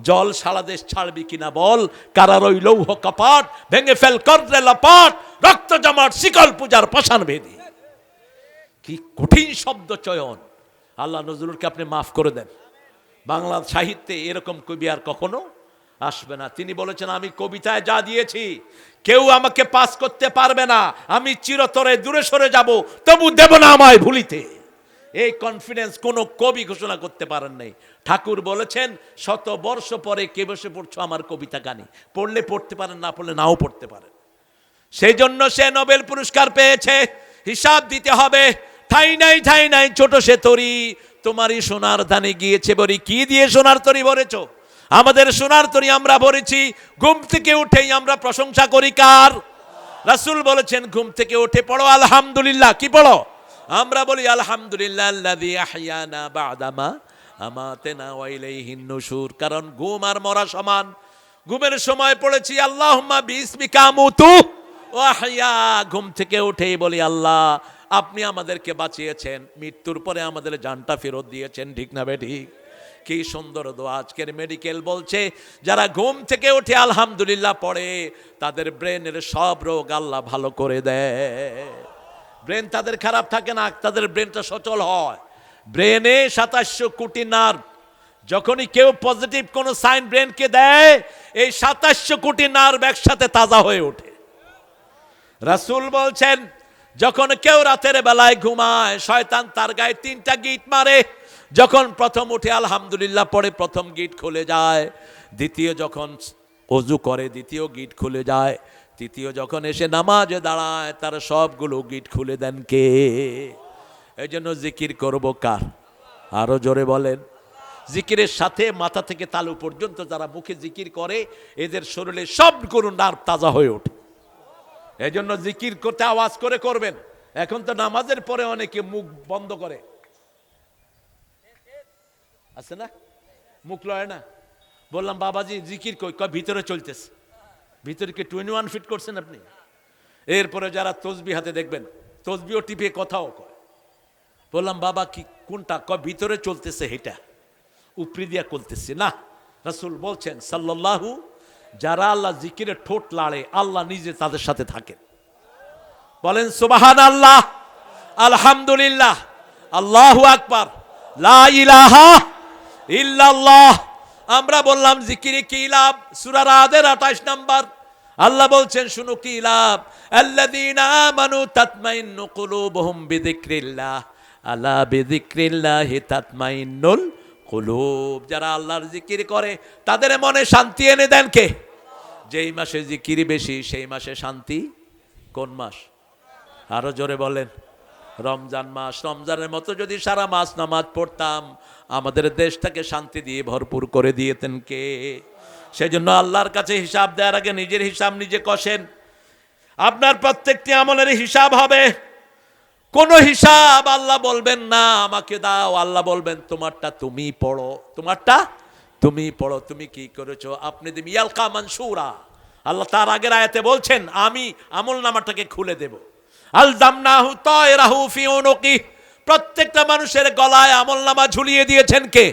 জল, সারা দেশ ছাড়বি কিনা বল, কারার ওই লৌহ কপাট ভেঙে ফেল করলে লাপাট, রক্ত জমাট শিকল পূজার পাষাণ ভেদি। কি কঠিন শব্দ চয়ন! আল্লাহ নজরুলকে আপনি মাফ করে দেন। বাংলা সাহিত্যে এরকম কবি আর কখনো আসবে না। তিনি বলেছেন আমি কবিতায় যা দিয়েছি কেউ আমাকে পাস করতে পারবে না, আমি চিরতরে দূরে সরে যাব, তবু দেব না আমায় ভুলিতে। এই কনফিডেন্স কোনো কবি ঘোষণা করতে পারেন নাই। ঠাকুর বলেছেন 100 বর্ষ পরে কে বসে পড়ছো আমার কবিতা গানি, পড়লে পড়তে পারেন, না পড়লে নাও পড়তে পারেন। সেই জন্য সে নোবেল পুরস্কার পেয়েছে। হিসাব দিতে হবে। ঠাই নাই ছোট সে তরি, তোমারই সোনার ধানে গিয়েছে বরি। কি দিয়ে সোনার তরি ভরেছো? আমাদের সোনার তরী আমরা বলেছি ঘুম থেকে উঠেই আমরা প্রশংসা করি কার? রাসূল বলেছেন ঘুম থেকে উঠে পড়ো আলহামদুলিল্লাহ। কি পড়ো? আমরা বলি আলহামদুলিল্লাহ আল্লাযী আহইয়ানা বা'দামা আমাতানা ওয়া ইলাইহিন নুশুর। কারণ ঘুম আর মরা সমান। ঘুমের সময় পড়েছি আল্লাহুম্মা বিইসমিকা আমুতু ওয়া আহইয়া। ঘুম থেকে উঠেই বলি আল্লাহ আপনি আমাদেরকে বাঁচিয়েছেন, মৃত্যুর পরে আমাদের জানটা ফেরত দিয়েছেন। ঠিক না বেঠিক? কি সুন্দর দোয়া। আজকের মেডিকেল বলছে যারা ঘুম থেকে উঠে আলহামদুলিল্লাহ পড়ে তাদের ব্রেনের সব রোগ আল্লাহ ভালো করে দেয়। ব্রেন তাদের খারাপ থাকে না, তাদের ব্রেনটা সচল হয়। ব্রেনে 2700 কোটি নার্ভ। যখনই কেউ পজিটিভ কোনো সাইন ব্রেনকে দেয় এই 2700 কোটি নার্ভ একসাথে তাজা হয়ে ওঠে। রাসূল বলছেন যখন কেউ রাতের বেলায় ঘুমায় শয়তান তার গায়ে 3টা গিট মারে। যখন প্রথম উঠে আলহামদুলিল্লাহ পড়ে প্রথম গিট খুলে যায়, দ্বিতীয় যখন ওযু করে দ্বিতীয় গিট খুলে যায়, তৃতীয় যখন এসে নামাজে দাঁড়ায় তার সবগুলো গিট খুলে দেন কে? এই জন্য জিকির করব কার? আরো জোরে বলেন। জিকিরের সাথে মাথা থেকে তালু পর্যন্ত যারা মুখে জিকির করে এদের শরীরে সবগুলো নার্ভ তাজা হয়ে ওঠে। এই জন্য জিকির করতে আওয়াজ করে করবেন। এখন তো নামাজের পরে অনেকে মুখ বন্ধ করে, আছে না? মুখ লয় না। বললাম বাবাজি জিকির কই? কয় ভিতরে চলতেছে। ভিতরে কি 21 ফিট করছেন আপনি? এরপরে যারা তসবিহ হাতে দেখবেন তসবিও টিপে কথাও কয়। বললাম বাবা কি কোনটা? কয় ভিতরে চলতেছে, হেটা উপরি দিয়া করতেছে না। রাসূল বলছেন সাল্লাল্লাহু, যারা আল্লাহ জিকিরে ঠোঁট লাড়ে আল্লাহ নিজে তাদের সাথে থাকেন। বলেন সুবহানাল্লাহ, আলহামদুলিল্লাহ, আল্লাহু আকবার, লা ইলাহা ইল্লাল্লাহ। আমরা বললাম জিকিরে কি লাভ? সূরা রাদের 28 নাম্বার আল্লাহ বলছেন শুনো কি লাভ। আল্লাযীনা আমানু তাতমাইন্নু কুলুবুহুম বিযিকরিল্লাহ আলা বিযিকরিল্লাহি তাতমাইন্নুল কুলুব। যারা আল্লাহর জিকির করে তাদের মনে শান্তি এনে দেন কে? যেই মাসে জিকির বেশি সেই মাসে শান্তি। কোন মাস? আরো জোরে বলেন। রমজান মাস। রমজানের মতো যদি সারা মাস নামাজ পড়তাম আমাদের দেশটাকে শান্তি দিয়ে ভরপুর করে দিয়েতেন কে? সেজন্য আল্লাহর কাছে হিসাব দেওয়ার আগে নিজের হিসাব নিজে কষেন। আপনার প্রত্যেকটি আমলের হিসাব হবে। কোন হিসাব আল্লাহ বলবেন না আমাকে দাও, আল্লাহ বলবেন তোমারটা তুমি পড়ো, তোমারটা তুমি পড়ো, তুমি কি করেছো আপনি দিবি ইয়ালকা মানসুরা। আল্লাহ তার আগের আয়াতে বলছেন আমি আমল নামাটাকে খুলে দেব। আলজামনাহু তায়রাহু ফি উনুকি। প্রত্যেকটা মানুষের গলায় আমল নামা ঝুলিয়ে দিয়েছেন কে?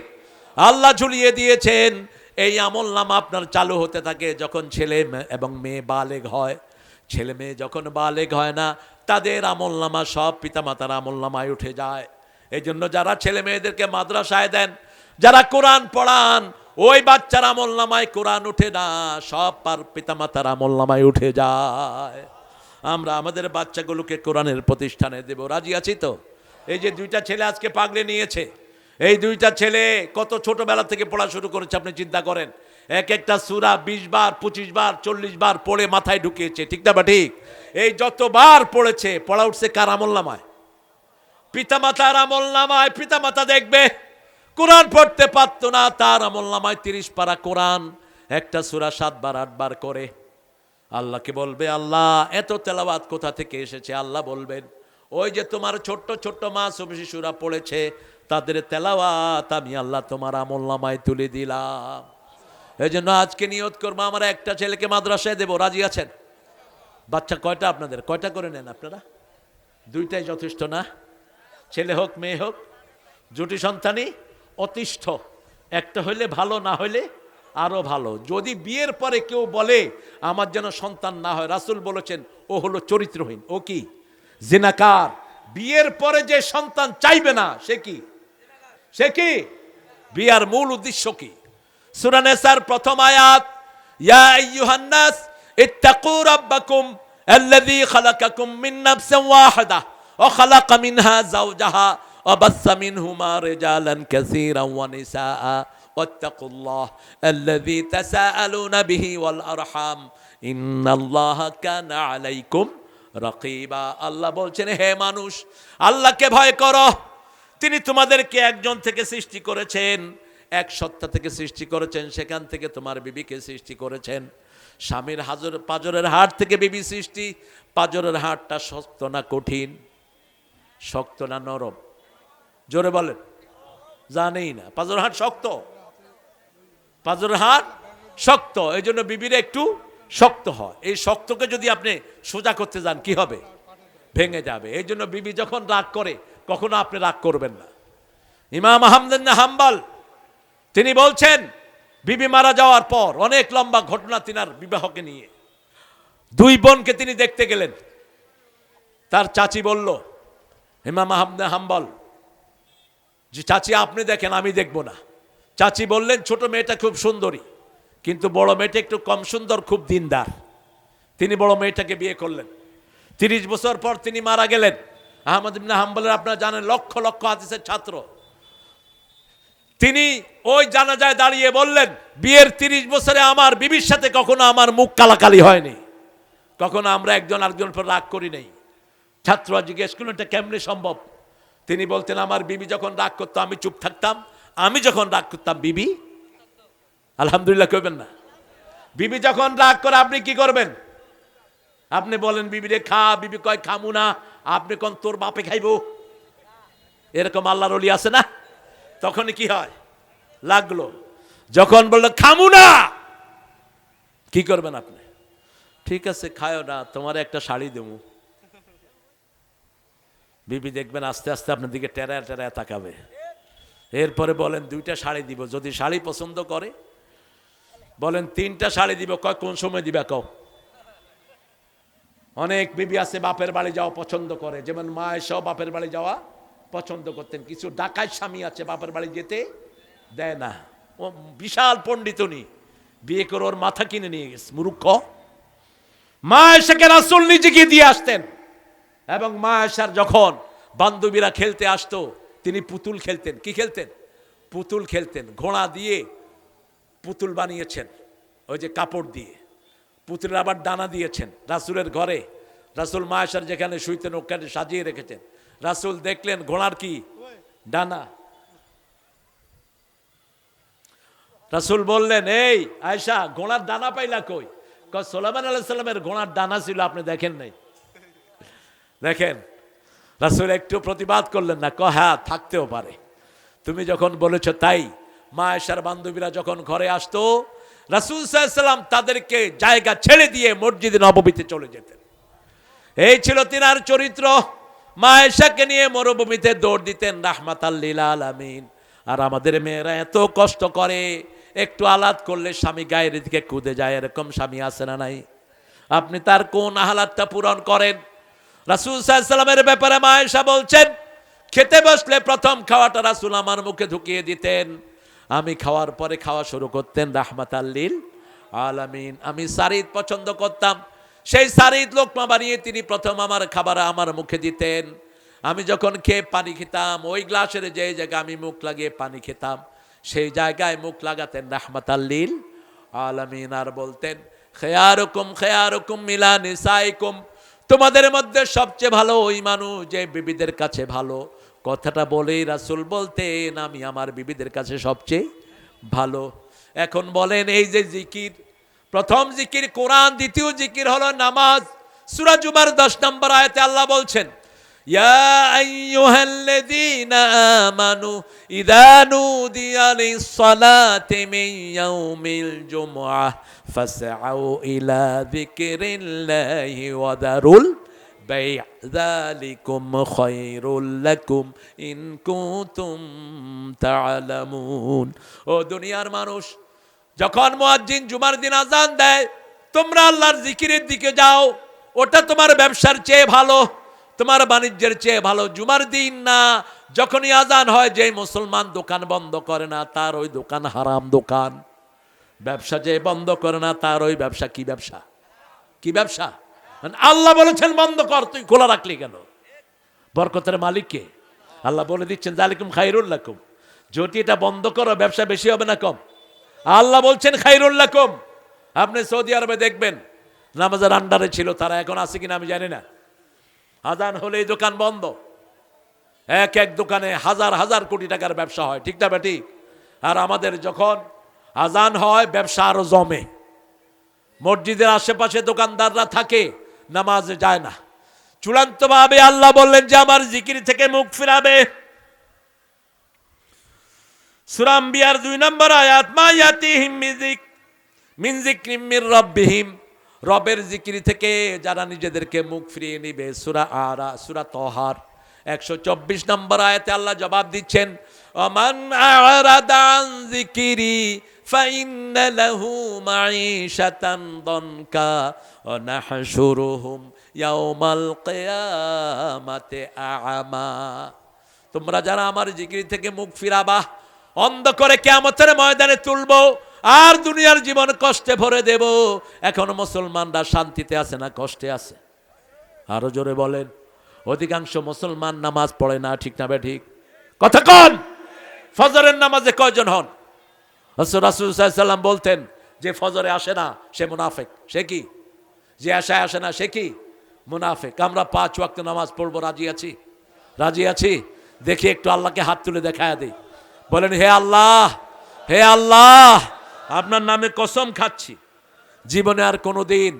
আল্লাহ ঝুলিয়ে দিয়েছেন। এই আমল নামা আপনার চালু হতে থাকে যখন ছেলে এবং মেয়ে বালেগ হয়। ছেলে মেয়ে যখন বালেগ হয় না তাদের আমল নামা সব পিতামাতার আমল নামায় উঠে যায়। এই জন্য যারা ছেলে মেয়েদেরকে মাদ্রাসায় দেন, যারা কোরআন পড়ান, ওই বাচ্চার আমল নামায় কোরআন উঠে না, সব পিতামাতার আমল নামায় উঠে যায়। আমরা আমাদের বাচ্চাগুলোকে কোরআনের প্রতিষ্ঠানে দেব। রাজি আছি তো? এই যে 2টা ছেলে আজকে পাগড়ি নিয়েছে, এই 2টা ছেলে কত ছোটবেলা থেকে পড়া শুরু করেছে আপনি চিন্তা করেন। এক একটা সূরা 20 বার 25 বার 40 বার পড়ে মাথায় ঢুকিয়েছে। ঠিক না বা ঠিক? এই যতবার পড়েছে পড়া উঠছে কার আমল নামায়? পিতামাতার আমল নামায়। পিতামাতা দেখবে কোরআন পড়তে পারত না, তার আমল নামায় 30 পারা কোরআন, একটা সূরা 7 বার 8 বার করে। আল্লাহকে বলবে আল্লাহ এত তেলাওয়াত কোথা থেকে এসেছে? আল্লাহ বলবেন ওই যে তোমার ছোট্ট ছোট্ট মাসুম শিশুরা পড়েছে তাদের তেলাওয়াত আমি আল্লাহ তোমার আমল নামায় তুলে দিলাম। এই জন্য আজকে নিয়ত করবো আমরা একটা ছেলেকে মাদ্রাসায় দেবো। রাজি আছেন? বাচ্চা কয়টা আপনাদের? কয়টা করে নেন আপনারা? 2টাই যথেষ্ট না? ছেলে হোক মেয়ে হোক, জুটি সন্তানই অতিষ্ঠ। একটা হইলে ভালো, না হইলে আরো ভালো। যদি বিয়ের পরে কেউ বলে আমার যেন সন্তান না হয়, রাসূল বলেছেন ও হলো চরিত্রহীন। ও কি? জিনাকার। বিয়ের পরে যে সন্তান চাইবে না সে কি? সে কি? বিয়ার মূল উদ্দেশ্য কি? সূরা নিসার প্রথম আয়াত, ইয়া আইয়ুহান নাস ইত্তাকু রাব্বাকুম আল্লাযী খালাকাকুম মিন নাফসিন ওয়াহিদা ওয়া খালাকা মিনহা যাওজাহা ওয়া বাসসা মিনহুমা রিজালান কাসীরান ওয়া নিসাআ ওয়াত্তাকুল্লাহ আল্লাযী তাসাআলুনা বিহি ওয়াল আরহাম ইন্নাল্লাহা কানা আলাইকুম রাকিবা। আল্লাহ বলছেন হে মানুষ আল্লাহকে ভয় করো, তিনি তোমাদেরকে একজন থেকে সৃষ্টি করেছেন, এক সত্তা থেকে সৃষ্টি করেছেন, সেখান থেকে তোমার বিবিকে সৃষ্টি করেছেন। স্বামীর পাঁজরের হাড় থেকে বিবি সৃষ্টি। পাঁজরের হাড়টা শক্ত না কঠিন? শক্ত না নরম? জোরে বলেন। জানেই না পাঁজরের হাড় শক্ত। পাঁজরের হাড় শক্ত, এই জন্য বিবির একটু শক্ত হয়। এই শক্তকে যদি আপনি সোজা করতে যান কি হবে? ভেঙে যাবে। এই জন্য বিবি যখন রাগ করে কখনো আপনি রাগ করবেন না। ইমাম আহমদ ইবনে হাম্বল তিনি বলছেন, বিবি মারা যাওয়ার পর অনেক লম্বা ঘটনা তিনার বিবাহকে নিয়ে। দুই বোনকে তিনি দেখতে গেলেন। তার চাচি বলল, ইমাম আহমদ হাম্বল, যে চাচি আপনি দেখেন, আমি দেখব না। চাচি বললেন, ছোট মেয়েটা খুব সুন্দরী, কিন্তু বড় মেয়েটা একটু কম সুন্দর, খুব দিনদার। তিনি বড় মেয়েটাকে বিয়ে করলেন। 30 বছর পর তিনি মারা গেলেন। আহমদ ইবনে হাম্বলের আপনারা জানেন লক্ষ লক্ষ হাদিসের ছাত্র। তিনি ওই জানাজায় দাঁড়িয়ে বললেন, বিয়ের 30 বছরে আমার বিবির সাথে কখনো আমার মুখ কালাকালি হয়নি, কখনো আমরা একজন আরেকজনের উপর রাগ করি নাই। ছাত্ররা জিজ্ঞেস করলেন, এটা কেমনে সম্ভব? তিনি বলতেন, আমার বিবি যখন রাগ করতো আমি চুপ থাকতাম, আমি যখন রাগ করতাম বিবি আলহামদুলিল্লাহ কইবেন না? বিবি যখন রাগ করে আপনি কি করবেন? আপনি বলেন বিবিরে খা, বিবি কয় খামু না, আপনি কোন তোর বাপে খাইবো। এরকম আল্লাহর ওলি আছে না? তখন কি হয়? লাগলো। যখন বললো খামু না, কি করবেন আপনি? ঠিক আছে খায়ও না, তোমার একটা শাড়ি দেবো। বিবি দেখবেন আস্তে আস্তে আপনার দিকে টেরা টেরা তাকাবে। এরপরে বলেন 2টা শাড়ি দিব, যদি শাড়ি পছন্দ করে বলেন 3টা শাড়ি দিব, কয় কোন সময় দিবা কও। অনেক বিবি আছে বাপের বাড়ি যাওয়া পছন্দ করে, যেমন মা এসেও বাপের বাড়ি যাওয়া পছন্দ করতেন। কিছু ডাকাই স্বামী আছে বাপের বাড়ি যেতে দেয় না। ও বিশাল পণ্ডিতনি, বিয়ে করে ওর মাথা কিনে নিয়ে গেছে মূর্খ। মা এসাকে রাসূল নিজে গিয়ে দিয়ে আসতেন, এবং মা এসার যখন বান্ধবীরা খেলতে আসতো তিনি পুতুল খেলতেন। কি খেলতেন? পুতুল খেলতেন। ঘোড়া দিয়ে পুতুল বানিয়েছেন, ওই যে কাপড় দিয়ে। পুতুলের আবার ডানা দিয়েছেন। রাসূলের ঘরে রাসূল মা এসার যেখানে শুইতেন ওখানে সাজিয়ে রেখেছেন। রাসূল দেখলেন ঘোড়ার কি ডানা। রাসূল বললেন, এই আয়েশা, ঘোড়ার ডানা পাইলা কই? কয় সুলাইমান আলাইহিস সালামের ঘোড়ার ডানা ছিল, আপনি দেখেন নাই। দেখেন, রাসূল একটু প্রতিবাদ করলেন না, কয় হ্যাঁ থাকতেও পারে, তুমি যখন বলেছো তাই। মা আয়েশার বান্ধবীরা যখন ঘরে আসতো রাসূল সাল্লাল্লাহু আলাইহি ওয়াসাল্লাম তাদেরকে জায়গা ছেড়ে দিয়ে মসজিদে নববীতে চলে যেতেন। এই ছিল তিনার চরিত্র। মা আয়েশাকে নিয়ে মরুভূমিতে দৌড় দিতেন রাহমাতাল লিল আলামিন। আর আমাদের মেয়েরা এত কষ্ট করে, একটু আলাদ করলে স্বামী গায়ের দিকে কুদে যায়। এরকম স্বামী আছে না নাই? আপনি তার কোন আহ্লাদটা পূরণ করেন? রাসূল সাল্লাল্লাহু আলাইহি ওয়াসাল্লামের ব্যাপারে মা আয়েশা বলছেন, খেতে বসলে প্রথম খাওয়াটা রাসূল আমার মুখে ঢুকিয়ে দিতেন। আমি খাওয়ার পরে খাওয়া শুরু করতেন রাহমাতাল লিল আলামিন। আমি সারিদ পছন্দ করতাম, সেই সারিদ লোকমা বানিয়ে তিনি প্রথম আমার খাবার আমার মুখে দিতেন। আমি যখন খেয়ে পানি খেতাম, ওই গ্লাসের যে জায়গায় আমি মুখ লাগিয়ে পানি খেতাম সেই জায়গায় মুখ লাগাতেন রাহমাতাল লিল আলামিন। আর বলতেন, খেয়ারুকুম খেয়ারুকুম মিলা নিসাইকুম, তোমাদের মধ্যে সবচেয়ে ভালো ওই মানুষ যে বিবিদের কাছে ভালো। কথাটা বলেই রাসূল বলতেন, আমি আমার বিবিদের কাছে সবচেয়ে ভালো। এখন বলেন, এই যে জিকির, প্রথম জিকির কোরআন, দ্বিতীয় জিকির হলো নামাজ। সূরা জুমার 10 নম্বর আয়াতে আল্লাহ বলছেন, ইয়া আইয়ুহাল্লাযীনা আমানু ইযা নুদিয়া লিস-সালাতি মিন ইয়াউমিল জুমআহ ফাসআউ ইলা যিকরিল্লাহি ওয়া দারুল বাই' যালিকুম খায়রুল লাকুম ইন কুনতুম তা'লামুন। ও দুনিয়ার মানুষ, যখন মুয়াজ্জিন জুমার দিন আজান দেয় তোমরা আল্লাহর জিকিরের দিকে যাও। ওটা তোমার ব্যবসার চেয়ে ভালো, তোমার বাণিজ্যের চেয়ে ভালো। জুমার দিন না, যখনই আজান হয় যে মুসলমান দোকান বন্ধ করে না তার ওই দোকান হারাম দোকান। ব্যবসা যে বন্ধ করে না তার ওই ব্যবসা কি ব্যবসা? কি ব্যবসা? আল্লাহ বলেছেন বন্ধ কর, তুই খোলা রাখলি কেন? বরকতের মালিক কে? আল্লাহ বলে দিচ্ছেন যালিকুম খায়রুল লাকুম, যদি এটা বন্ধ করো ব্যবসা বেশি হবে না কম? আল্লাহ বলছেন খায়রুল লাকুম। আপনি সৌদি আরবে দেখবেন নামাজের আন্ডারে ছিল, তারা এখন আছে কিনা আমি জানি না। আজান হলে এই দোকান বন্ধ। এক এক দোকানে হাজার হাজার কোটি টাকার ব্যবসা হয়, ঠিক না বেটি? আর আমাদের যখন আজান হয় ব্যবসা আরো জমে, মসজিদের আশেপাশে দোকানদাররা থাকে, নামাজে যায় না। চূড়ান্তভাবে আল্লাহ বললেন যে আমার জিকির থেকে মুখ ফিরাবে। সূরা আম্বিয়ার 2 নম্বর আয়াত, মা ইয়াতিহিম মিন যিকরিম মির রাব্বিহিম, রবের জিকির থেকে যারা নিজেদেরকে মুখ ফিরিয়ে নিবে। সূরা তহার 124 নম্বর আয়াতে আল্লাহ জবাব দিচ্ছেন, ওমান আ'রাদা আন যিকরি ফাইন্না লাহু মাঈশাতান দনকা ওয়া নাহশুরুহুম ইয়াওমাল কিয়ামাতি আ'মা। তোমরা যারা আমার জিকির থেকে মুখ ফিরাবা, অন্ধ করে কিয়ামতের ময়দানে তুলবো আর দুনিয়ার জীবন কষ্টে ভরে দেব। এখন মুসলমানরা শান্তিতে আছে না কষ্টে আছে? আরো জোরে বলেন। অধিকাংশ মুসলমান নামাজ পড়ে না, ঠিক না ঠিক? কথা কন। ফজরের নামাজে কয়জন হন? রাসূল সাল্লাল্লাহু আলাইহি ওয়াসাল্লাম বলতেন যে ফজরে আসে না সে মুনাফিক। সে কি? যে আশায় আসে না সে কি? মুনাফিক। আমরা 5 ওয়াক্ত নামাজ পড়বো, রাজি আছি? রাজি আছি? দেখি একটু আল্লাহকে হাত তুলে দেখায় দিই। বলেন, হে আল্লাহ, হে আল্লাহ, আপনার নামে কসম খাচ্ছি জীবনে আর কোনোদিন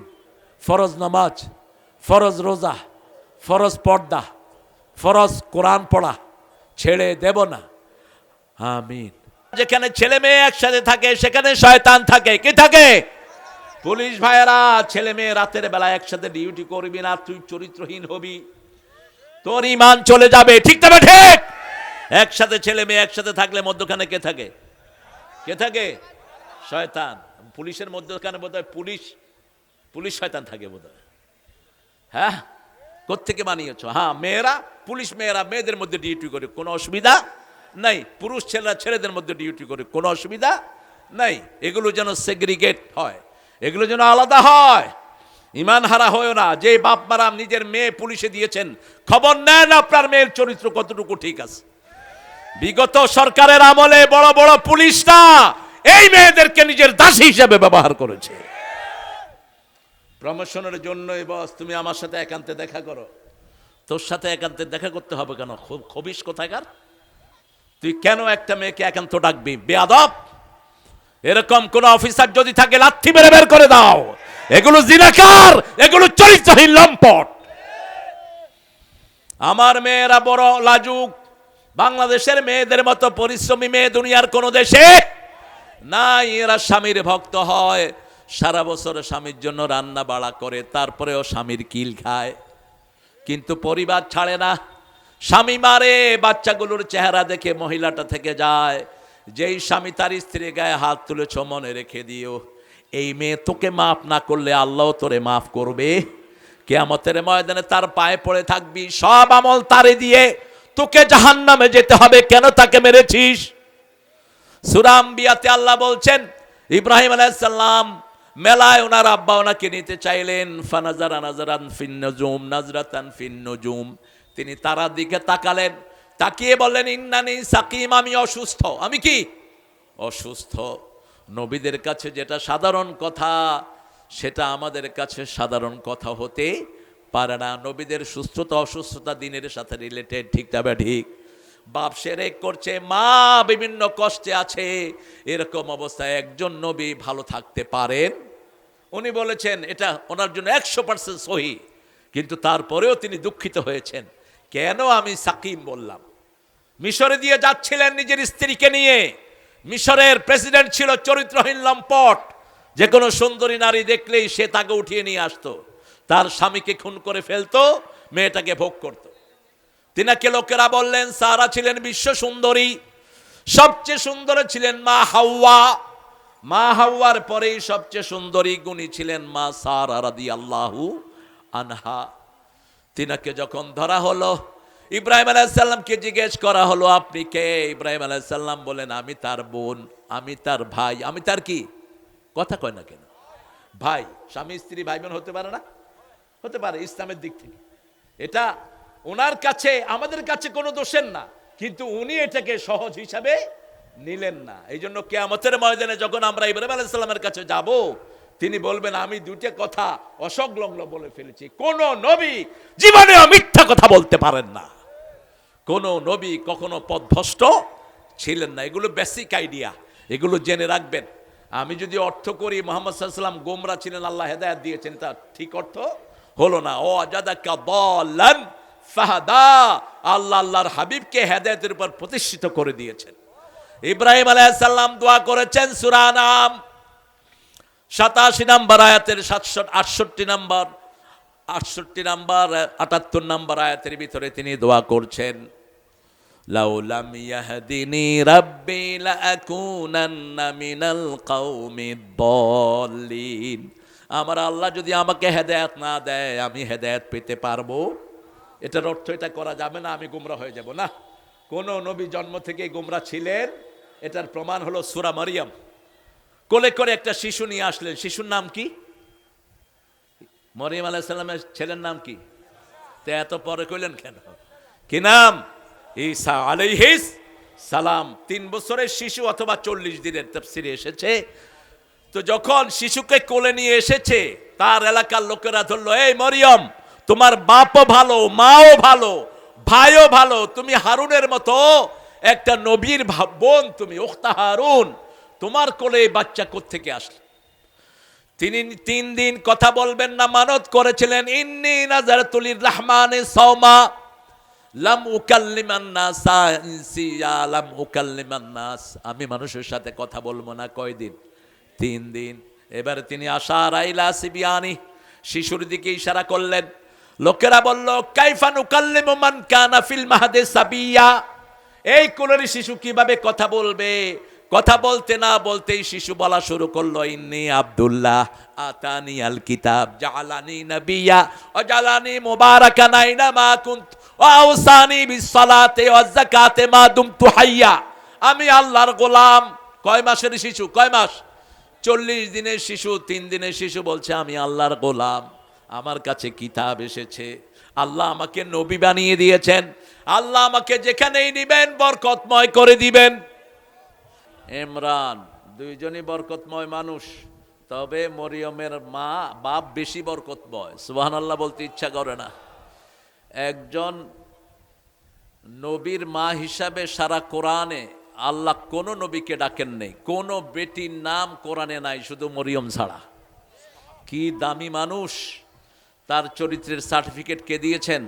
ফরজ নামাজ, ফরজ রোজা, ফরজ পর্দা, ফরজ কোরআন পড়া ছেড়ে দেব না। আমিন। যেখানে ছেলে মেয়ে একসাথে থাকে সেখানে শয়তান থাকে। কি থাকে? পুলিশ ভাইয়েরা, ছেলে মেয়ে রাতের বেলা একসাথে ডিউটি করবি না, তুই চরিত্রহীন হবি, তোর ঈমান চলে যাবে। ঠিক তবে ঠিক? একসাথে ছেলে মেয়ে একসাথে থাকলে মধ্যখানে কে থাকে? কে থাকে? শয়তান। পুলিশের মধ্যখানে বোধহয় পুলিশ শয়তান থাকে বোধহয়। হ্যাঁ, কোত্থেকে বানিয়েছ? হ্যাঁ, মেয়েরা, পুলিশ মেয়েরা মেয়েদের মধ্যে ডিউটি করে, কোনো অসুবিধা নাই। পুরুষ ছেলেরা ছেলেদের মধ্যে ডিউটি করে, কোনো অসুবিধা নাই। এগুলো যেন সেগ্রিগেট হয়, এগুলো যেন আলাদা হয়। ঈমান হারা হয় না। যে বাপ মারা নিজের মেয়ে পুলিশে দিয়েছেন, খবর নেন আপনার মেয়ের চরিত্র কতটুকু ঠিক আছে। বিগত সরকারের আমলে বড় বড় পুলিশরা এই মেয়েদেরকে নিজের দাসী হিসেবে ব্যবহার করেছে। প্রমোশনের জন্য বস তুমি আমার সাথে একান্তে দেখা করো। তোর সাথে একান্তে দেখা করতে হবে কেন? খবিস কোথাকার? তুই কেন একটা মেয়েকে একান্ত ডাকবি? বেয়াদব। এরকম কোন অফিসার যদি থাকে লাথি মেরে বের করে দাও। এগুলো জিনাকার, এগুলো চরিত্রহীন লম্পট। আমার মেয়েরা বড় লাজুক। বাংলাদেশের মেয়েদের মতো পরিশ্রমী মেয়ে দুনিয়ার কোন দেশে নাই। এরা স্বামীর ভক্ত হয়, সারা বছর স্বামীর জন্য রান্না বাড়া করে, তারপরেও স্বামীর কিল খায়, কিন্তু পরিবার ছাড়ে না। স্বামী মারে, বাচ্চাগুলোর চেহারা দেখে মহিলাটা থেকে যায়। যেই স্বামী তার স্ত্রীর গায়ে হাত তুলেছ মনে রেখে দিও, এই মেয়ে তোকে মাফ না করলে আল্লাহ তোরে মাফ করবে। কিয়ামতের ময়দানে তার পায়ে পড়ে থাকবি, সব আমল তারে দিয়ে তোকে জাহান্নামে যেতে হবে। কেন তাকে মেরেছিস? সূরা আম্বিয়াতে আল্লাহ বলছেন, ইব্রাহিম আলাইহিস সালাম মেলায় ওনার আব্বা ওনাকে নিতে চাইলেন। ফানাজারা নাজারান ফিন নুজুম নাজরাতান ফিন নুজুম, তিনি তারার দিকে তাকালেন, তাকিয়ে বললেন, ইন্নানি সাকিম, আমি অসুস্থ। আমি কি? অসুস্থ। নবীদের কাছে যেটা সাধারণ কথা, সেটা আমাদের কাছে সাধারণ কথা হতে পারে না। নবীদের সুস্থতা অসুস্থতা দিনের সাথে রিলেটেড। ঠিক তবে ঠিক? বাপ শিরক করছে, মা বিভিন্ন কষ্টে আছে, এরকম অবস্থায় একজন নবী ভালো থাকতে পারেন? উনি বলেছেন এটা ওনার জন্য 100% সহি, কিন্তু তারপরেও তিনি দুঃখিত হয়েছেন, কেন আমি সাকিম বললাম। মিশরে দিয়ে যাচ্ছিলেন নিজের স্ত্রীকে নিয়ে। মিশরের প্রেসিডেন্ট ছিল চরিত্রহীন লম্পট। যে কোনো সুন্দরী নারী দেখলেই সে তাকে উঠিয়ে নিয়ে আসতো, তার স্বামীকে খুন করে ফেলতো, মেয়েটাকে ভোগ করত। তিনাকে লোকেরা বললেন সারা ছিলেন বিশ্ব সুন্দরী, সবচেয়ে সুন্দর ছিলেন মা হাওয়া। মা হাওয়ার পরেই সবচেয়ে সুন্দরী গুণী ছিলেন মা সারা রাদিয়াল্লাহু আনহা। তিনাকে যখন ধরা হলো, ইব্রাহিম আলাইহিস সালামকে জিজ্ঞেস করা হলো, আপনি কে? ইব্রাহিম আলাইহিস সালাম বলেন, আমি তার বোন, আমি তার ভাই। আমি তার কি? কথা কয় না কেন? ভাই। স্বামী স্ত্রী ভাই বোন হতে পারে না? হতে পারে ইসলামের দিক থেকে। এটা ওনার কাছে, আমাদের কাছে কোনো দোষের না, কিন্তু উনি এটাকে সহজ হিসাবে নিলেন না। এই জন্য কিয়ামতের ময়দানে যখন আমরা ইব্রাহিম আলাইহিস সালামের কাছে যাব, তিনি বলবেন, আমি দুটো কথা অসংলগ্ন বলে ফেলেছি। কোন নবী জীবনে মিথ্যা কথা বলতে পারেন না। কোন নবী কখনো পথভ্রষ্ট ছিলেন না। এগুলো বেসিক আইডিয়া, এগুলো জেনে রাখবেন। আমি যদি অর্থ করি মুহাম্মদ সাল্লাল্লাহু আলাইহি ওয়াসাল্লাম গোমরা ছিলেন, আল্লাহ হেদায়েত দিয়েছেন, তা ঠিক অর্থ হলো না। ও আজাদাকা দাল্লান ফাহাদা, আল্লাহ আল্লাহর হাবিবকে হেদায়েতের উপর প্রতিষ্ঠিত করে দিয়েছেন। ইব্রাহিম আলাইহিস সালাম দোয়া করেছেন সূরা আনআম 87 নম্বর আয়াতের 68 নম্বর 78 নম্বর আয়াতের ভিতরে তিনি দোয়া করছেন, লাউলাম ইয়াহদিনি রাব্বি লাআকুনান্না মিনাল কওমিদ দাল্লিন। আমার আল্লাহ যদি আমাকে হেদায়েত না দেয়, আমি হেদায়েত পেতে পারবো? এটার অর্থ এটা করা যাবে না আমি গোমরা হয়ে যাব, না। কোন নবী জন্ম থেকে গোমরা ছিলেন? এটার প্রমাণ হলো সূরা মারিয়াম। কোলে করে একটা শিশু নিয়ে আসলেন, শিশুর নাম কি? মরিয়ম আলাইহিস সালামের ছেলের নাম কি? তে এত পরে কইলেন কেন? কি নাম? ঈসা আলাইহিস সালাম। 3 বছরের শিশু অথবা 40 দিনের, তাফসীরে এসেছে। তো যখন শিশুকে কোলে নিয়ে এসেছে, তার এলাকার লোকেরা ধরলো, এই মরিয়ম, তোমার বাপও ভালো, মাও ভালো, ভাইও ভালো, তুমি হারুনের মতো একটা নবীর বোন, তুমি উখতা হারুন, তোমার কোলে এই বাচ্চা কোত্থেকে আসলো? তিনি 3 দিন কথা বলবেন না মানত করেছিলেন, ইন্নী নাযারতু লিররহমানি সাওমা লাম উকাল্লিমান নাস ইনসিয়া লাম উকাল্লিমান নাস, আমি মানুষের সাথে কথা বলবো না। কয়দিন? 3 দিন। এবার তিনি আশার আইলা সিবিয়ানি, শিশুর দিকে ইশারা করলেন। লোকেরা বলল, কাইফা নুকাল্লিমু মান কানা ফিল মাহদি সাবিয়া, এই কোলের শিশু কিভাবে কথা বলবে? কথা বলতে না বলতেই শিশু বলা শুরু করলো, ইন্নী আব্দুল্লাহ আতানি আল কিতাব জালানি নবিয়া ওয়া জালানি মুবারাকান আইনামা কুনতু ওয়া আওসানি বিস সালাতি ওয়াজ যাকাতি মা দুমতু হাইয়া। আমি আল্লাহর গোলাম। কয় মাসের শিশু? কয় মাস? 40 দিনের শিশু। 3 দিনের শিশু বলছে, আমি আল্লাহর গোলাম, আমার কাছে কিতাব এসেছে, আল্লাহ আমাকে নবী বানিয়ে দিয়েছেন, আল্লাহ আমাকে যেখানেই নিবেন বরকতময় করে দিবেন। ইমরান দুইজনই বরকতময় মানুষ, তবে মরিয়মের মা বাপ বেশি বরকতময়। সুবহানাল্লাহ বলতে ইচ্ছা করে না। একজন নবীর মা হিসাবে সারা কোরআনে আল্লাহ কোন নবীকে ডাকেন নেই, কোন বেটির নাম কোরআনে নাই, শুধু মরিয়ম ছাড়া। কি দামি মানুষ! তার চরিত্রের সার্টিফিকেট কে দিয়েছেন?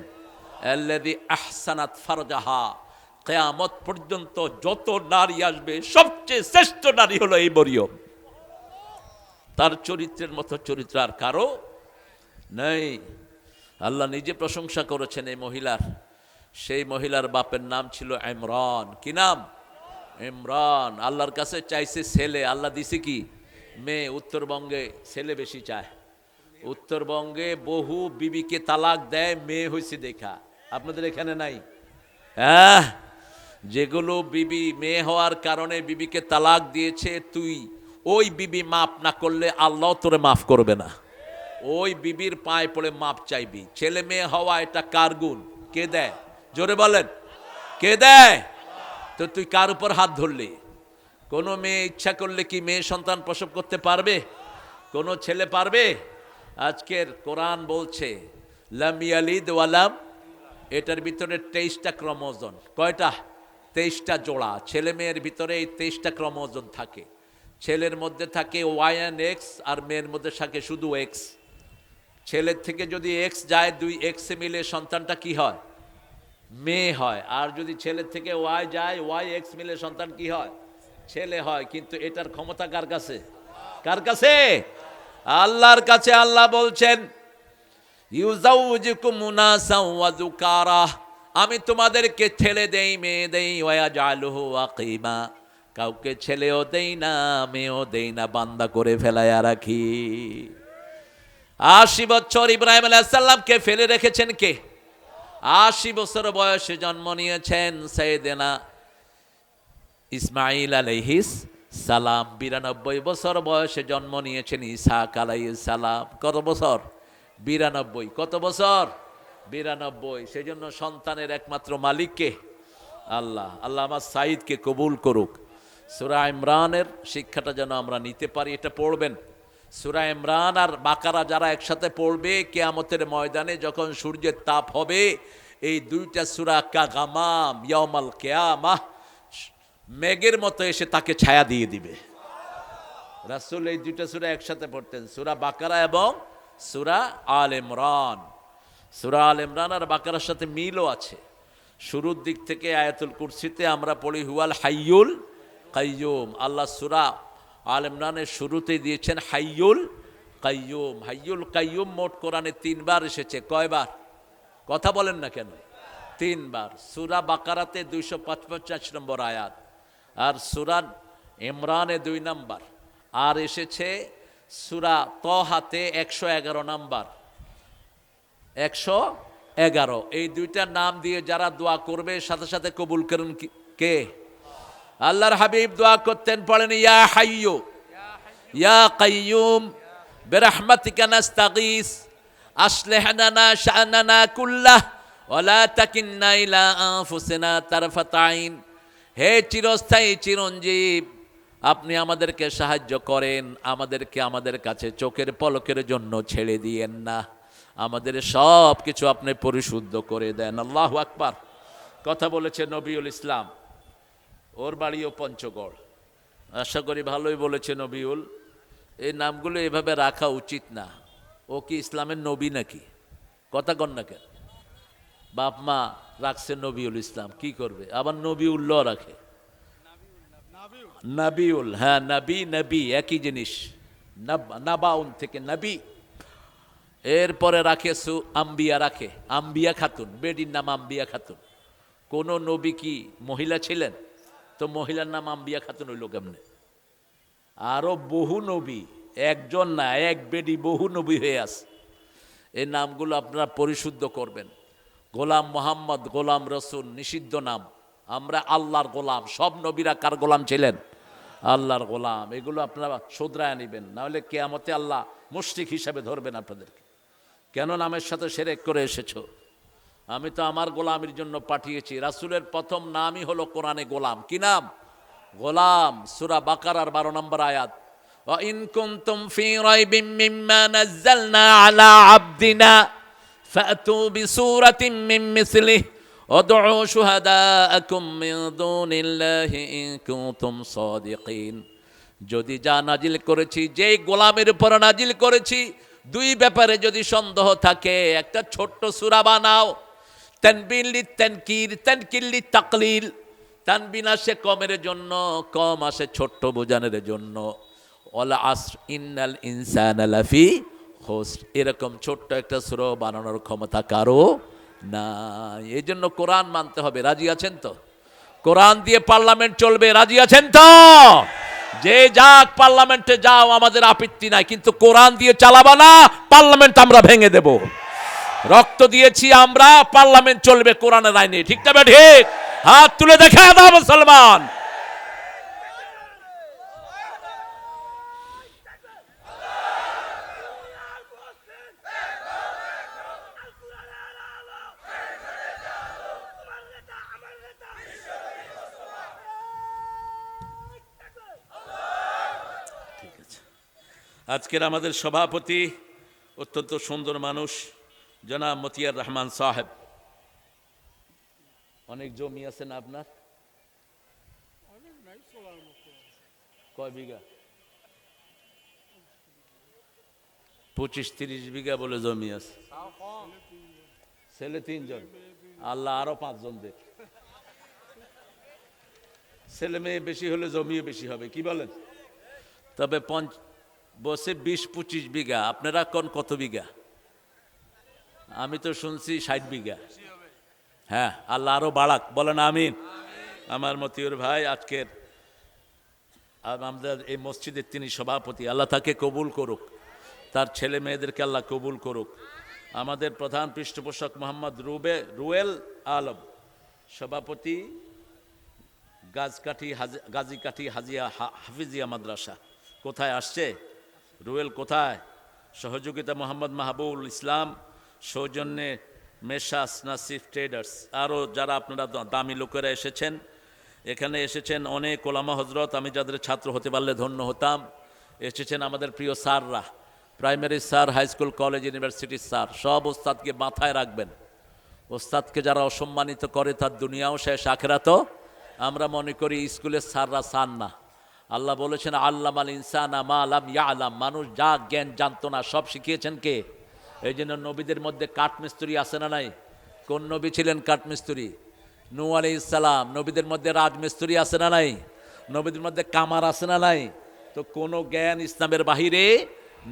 আল্লাযী আহসানাত ফারজাহা, কিয়ামত পর্যন্ত যত নারী আসবে সবচেয়ে শ্রেষ্ঠ নারী হলো এই মরিয়ম। তার চরিত্রের মতো চরিত্র আর কারো নেই। আল্লাহ নিজে প্রশংসা করেছেন এই মহিলার। সেই মহিলার বাপের নাম ছিল ইমরান। কি নাম? ইমরান। আল্লাহর কাছে চাইছে ছেলে, আল্লাহ দিছে কি? মেয়ে। উত্তরবঙ্গে ছেলে বেশি চায়। উত্তরবঙ্গে বহু বিবিকে তালাক দেয় মেয়ে হয়েছে দেখা। আপনাদের এখানে নাই? হ্যাঁ, যেগুলো বিবি মেয়ে হওয়ার কারণে বিবিকে তালাক দিয়েছে, তুই ওই বিবি মাফ না করলে আল্লাহ তোরে মাফ করবে না। ওই বিবির পায়ে পড়ে মাপ চাইবি। ছেলে মেয়ে হওয়া এটা কার গুণ? কে দেয়? জোরে বলেন, কে দেয়? তো তুই কার উপর হাত ধরলি? কোনো মেয়ে ইচ্ছা করলে কি মেয়ে সন্তান প্রসব করতে পারবে? কোনো ছেলে পারবে? আজকের কোরআন বলছে লাম ইয়ালিদ ওয়ালাম, এটার ভিতরে 23টা ক্রোমোজোম। কয়টা? 23টা জোড়া। ছেলে মেয়ের ভিতরে এই 23টা ক্রোমোজোম থাকে। ছেলের মধ্যে থাকে ওয়াই অ্যান্ড এক্স, আর মেয়ের মধ্যে থাকে শুধু এক্স। ছেলের থেকে যদি এক্স যায়, 2 এক্সে মিলে সন্তানটা কি হয়? মেয়ে হয়। আর যদি ছেলের থেকে ওয়াই যায়, ওয়াই এক্স মিলে সন্তান কি হয়? ছেলে হয়। কিন্তু এটার ক্ষমতা কার কাছে? কার কাছে? আল্লাহর কাছে। আল্লাহ বলছেন ইউজাউজিকুম মুনাসাও ওয়া যুকারা, আমি তোমাদেরকে ছেলে দেই মেয়ে দেই, ওয়া জালুহু আকিমা, কাউকে ছেলেও দেই না মেয়েও দেই না, বান্দা করে ফেলায়া রাখি। 80 বছর ইব্রাহিম আলাইহিস সালামকে ফেলে রেখেছেন কে? 80 বছর বয়সে জন্ম নিয়েছেন সাইয়েদেনা ইসমাঈল আলাইহিস সালাম। 92 বছর বয়সে জন্ম নিয়েছেন ইসহাক আলাইহিস সালাম। কত বছর? 92। কত বছর? 92। সেজন্য সন্তানের একমাত্র মালিক কে? আল্লাহ। আল্লাহ আমার সাঈদকে কবুল করুক। সূরা ইমরানের শিক্ষাটা যেন আমরা নিতে পারি, এটা পড়বেন। সূরা ইমরান আর বাকারা যারা একসাথে পড়বে, কিয়ামতের ময়দানে যখন সূর্যের তাপ হবে, এই 2টা সূরা কা গামাম ইয়াউমাল কিয়ামাহ, মেঘের মতো এসে তাকে ছায়া দিয়ে দিবে। রাসূল এই দুইটা সূরা একসাথে পড়তেন, সূরা বাকারা এবং সূরা আল ইমরান। সূরা আল ইমরান আর বাকারার সাথে মিলও আছে। শুরুর দিক থেকে আয়াতুল কুরসিতে আমরা পড়ি হুয়াল হাইয়ুল কাইয়ুম। আল্লাহ সূরা আল ইমরানের শুরুতেই দিয়েছেন হাইয়ুল কাইয়ুম। হাইয়ুল কাইয়ুম মোট কোরআনে 3 বার এসেছে। কয়বার? কথা বলেন না কেন? 3 বার। সূরা বাকারাতে 255 নম্বর আয়াত, আর সূরা ইমরানে 2 নম্বর, আর এসেছে সূরা তহাতে 111 নম্বর। 111। এই দুইটা নাম দিয়ে যারা দোয়া করবে সাথে সাথে কবুল করেন কে? আল্লাহর হাবিব দোয়া করতেন, পড়েন ইয়া হাইয়ু ইয়া কাইয়ুম বিরহমাতিকা নাস্তাগীস আসলিহ লানা শা'নানা কুল্লাহ ওয়া লা তাকিলনা ইলা আনফুসিনা তারফাত আইন। হে চিরস্থায়ী চিরঞ্জীব, আপনি আমাদেরকে সাহায্য করেন, আমাদেরকে আমাদের কাছে চোখের পলকের জন্য ছেড়ে দিয়েন না, আমাদের সব কিছু আপনি পরিশুদ্ধ করে দেন। আল্লাহু আকবার। কথা বলেছে নবিউল ইসলাম, ওর বাড়িও পঞ্চগড়। আশা করি ভালোই বলেছে নবিউল। এই নামগুলো এভাবে রাখা উচিত না। ও কি ইসলামের নবী নাকি? কথা কন না কেন? বাপ মা রাখছে নবিউল ইসলাম, কি করবে? আবার নবিউল্লাহ রাখে, নাবিউল। হ্যাঁ, নবী নবী একই জিনিস, নাবাউন থেকে নবী। এরপরে রাখে আম্বিয়া, রাখে আম্বিয়া খাতুন, বেডির নাম আম্বিয়া খাতুন। কোন নবী কি মহিলা ছিলেন? তো মহিলার নাম আম্বিয়া খাতুন হইল কেমনে? আরো বহু নবী, একজন না, এক বেডি বহু নবী হয়ে আছে। এই নামগুলো আপনারা পরিশুদ্ধ করবেন। গোলাম মোহাম্মদ, গোলাম রসুল নিষিদ্ধ নাম। আমরা আল্লাহর গোলাম। সব নবীরা কার গোলাম ছিলেন? আল্লাহর গোলাম। এগুলো আপনারা শুধরায় নেবেন, নাহলে কিয়ামতে আল্লাহ মুশরিক হিসাবে ধরবেন আপনাদেরকে। কেন নামের সাথে শিরক করে এসেছো? আমি তো আমার গোলামের জন্য পাঠিয়েছি। রাসূলের প্রথম নামই হলো কোরআনে গোলাম। কি নাম? গোলাম। সূরা বাকারার 12 নম্বর আয়াত, ওয়া ইন কুনতুম ফি রাইবিম মিম্মা নাযালনা আলা আবদিনা ফাতু বিসূরাতিন মিন মিসলিহি ওয়াদউ শুহাদাআকুম মিন দুনিল্লাহি ইন কুনতুম সাদিকিন। যদি যা নাজিল করেছি, যেই গোলামের উপর নাজিল করেছি, 2 ব্যাপারে যদি সন্দেহ থাকে, একটা ছোট্ট সূরা বানাও। তানবিন লিতানকির, তানকির লিতাকলিল। তানবিন আসে কমের জন্য, কম আসে ছোট্ট বোঝানোর জন্য। ওয়াল আসর ইন্নাল ইনসানা লাফি খুসর। এরকম ছোট্ট একটা সূরা বানানোর ক্ষমতা কারো না। এই জন্য কোরআন মানতে হবে। রাজি আছেন তো? কোরআন দিয়ে পার্লামেন্ট চলবে। রাজি আছেন তো? যে যাক পার্লামেন্টে যাও, আমাদের আপত্তি নাই, কিন্তু কোরআন দিয়ে চালাবা না, পার্লামেন্ট আমরা ভেঙে দেব। রক্ত দিয়েছি আমরা, পার্লামেন্ট চলবে কোরআনের আইনে। ঠিক না? ঠিক। হাত তুলে দেখা দাও মুসলমান। আজকের আমাদের সভাপতি অত্যন্ত সুন্দর মানুষ, জনাব মতিয়ার রহমান সাহেব। অনেক জমি আছে না আপনার? কয় বিঘা? 25-30 বিঘা বলে জমি আছে। ছেলে 3 জন, আল্লাহ আরো 5 জন দেখ। ছেলে মেয়ে বেশি হলে জমিও বেশি হবে, কি বলেন? তবে বসে 20-25 বিঘা। আপনারা কোন কত বিঘা? আমি তো শুনছি 60 বিঘা। হ্যাঁ, আল্লাহ আরো বাড়াক, বলেন আমিন। আমার মতিউর ভাই আজকের আমাদের এই মসজিদের তিনি সভাপতি। আল্লাহ তাকে কবুল করুক, তার ছেলে মেয়েদেরকে আল্লাহ কবুল করুক। আমাদের প্রধান পৃষ্ঠপোষক মোহাম্মদ রুয়েল আলম, সভাপতি গাজীকাঠি হাফিজিয়া মাদ্রাসা। কোথায় আসছে রুয়েল? কোথায়? সহযোগিতা মোহাম্মদ মাহবুবুল ইসলাম, সৌজন্যে মেসাস নাসিফ ট্রেডার্স। আরও যারা আপনারা দামি লোকেরা এসেছেন, এখানে এসেছেন অনেক ওলামা হজরত। আমি যাদের ছাত্র হতে পারলে ধন্য হতাম। এসেছেন আমাদের প্রিয় স্যাররা, primary sir, high school, college, ইউনিভার্সিটির স্যার। সব ওস্তাদকে মাথায় রাখবেন। ওস্তাদকে যারা অসম্মানিত করে, তার দুনিয়াও শেষ, আখেরাতও আমরা মনে করি স্কুলের স্যাররা স্যার না। আল্লাহ বলেছেন আল্লামাল ইনসানা মা লাম ইয়ালাম, মানুষ যা জ্ঞান জানতো না সব শিখিয়েছেন কে? এই জন্য নবীদের মধ্যে কাঠমিস্ত্রি আছে না নাই? কোন নবী ছিলেন কাঠমিস্ত্রি? নূহ আলাইহিস সালাম। নবীদের মধ্যে রাজমিস্ত্রি আছে না নাই? নবীদের মধ্যে কামার আছে না নাই? তো কোনো জ্ঞান ইসলামের বাহিরে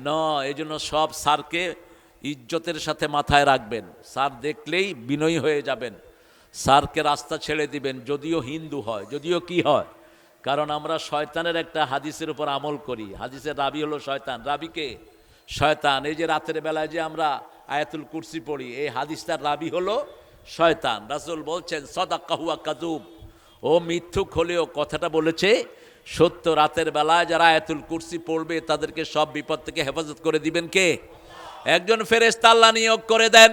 নয়। এই জন্য সব স্যারকে ইজ্জতের সাথে মাথায় রাখবেন। স্যার দেখলেই বিনয়ী হয়ে যাবেন, স্যারকে রাস্তা ছেড়ে দিবেন, যদিও হিন্দু হয়, যদিও কি হয়। কারণ আমরা শয়তানের একটা হাদিসের উপর আমল করি। হাদিসের রাবি হলো শয়তান। রাবিকে শয়তান। এই যে রাতের বেলায় যে আমরা আয়াতুল কুরসি পড়ি, এই হাদিসটার রাবি হলো শয়তান। রাসূল বলছেন সাদাকা হুয়া কাযুব, ও মিথ্যুক হলেও কথাটা বলেছে সত্য। রাতের বেলায় যারা আয়াতুল কুরসি পড়বে তাদেরকে সব বিপদ থেকে হেফাজত করে দিবেন কে? একজন ফেরেশতা আল্লাহ নিয়োগ করে দেন।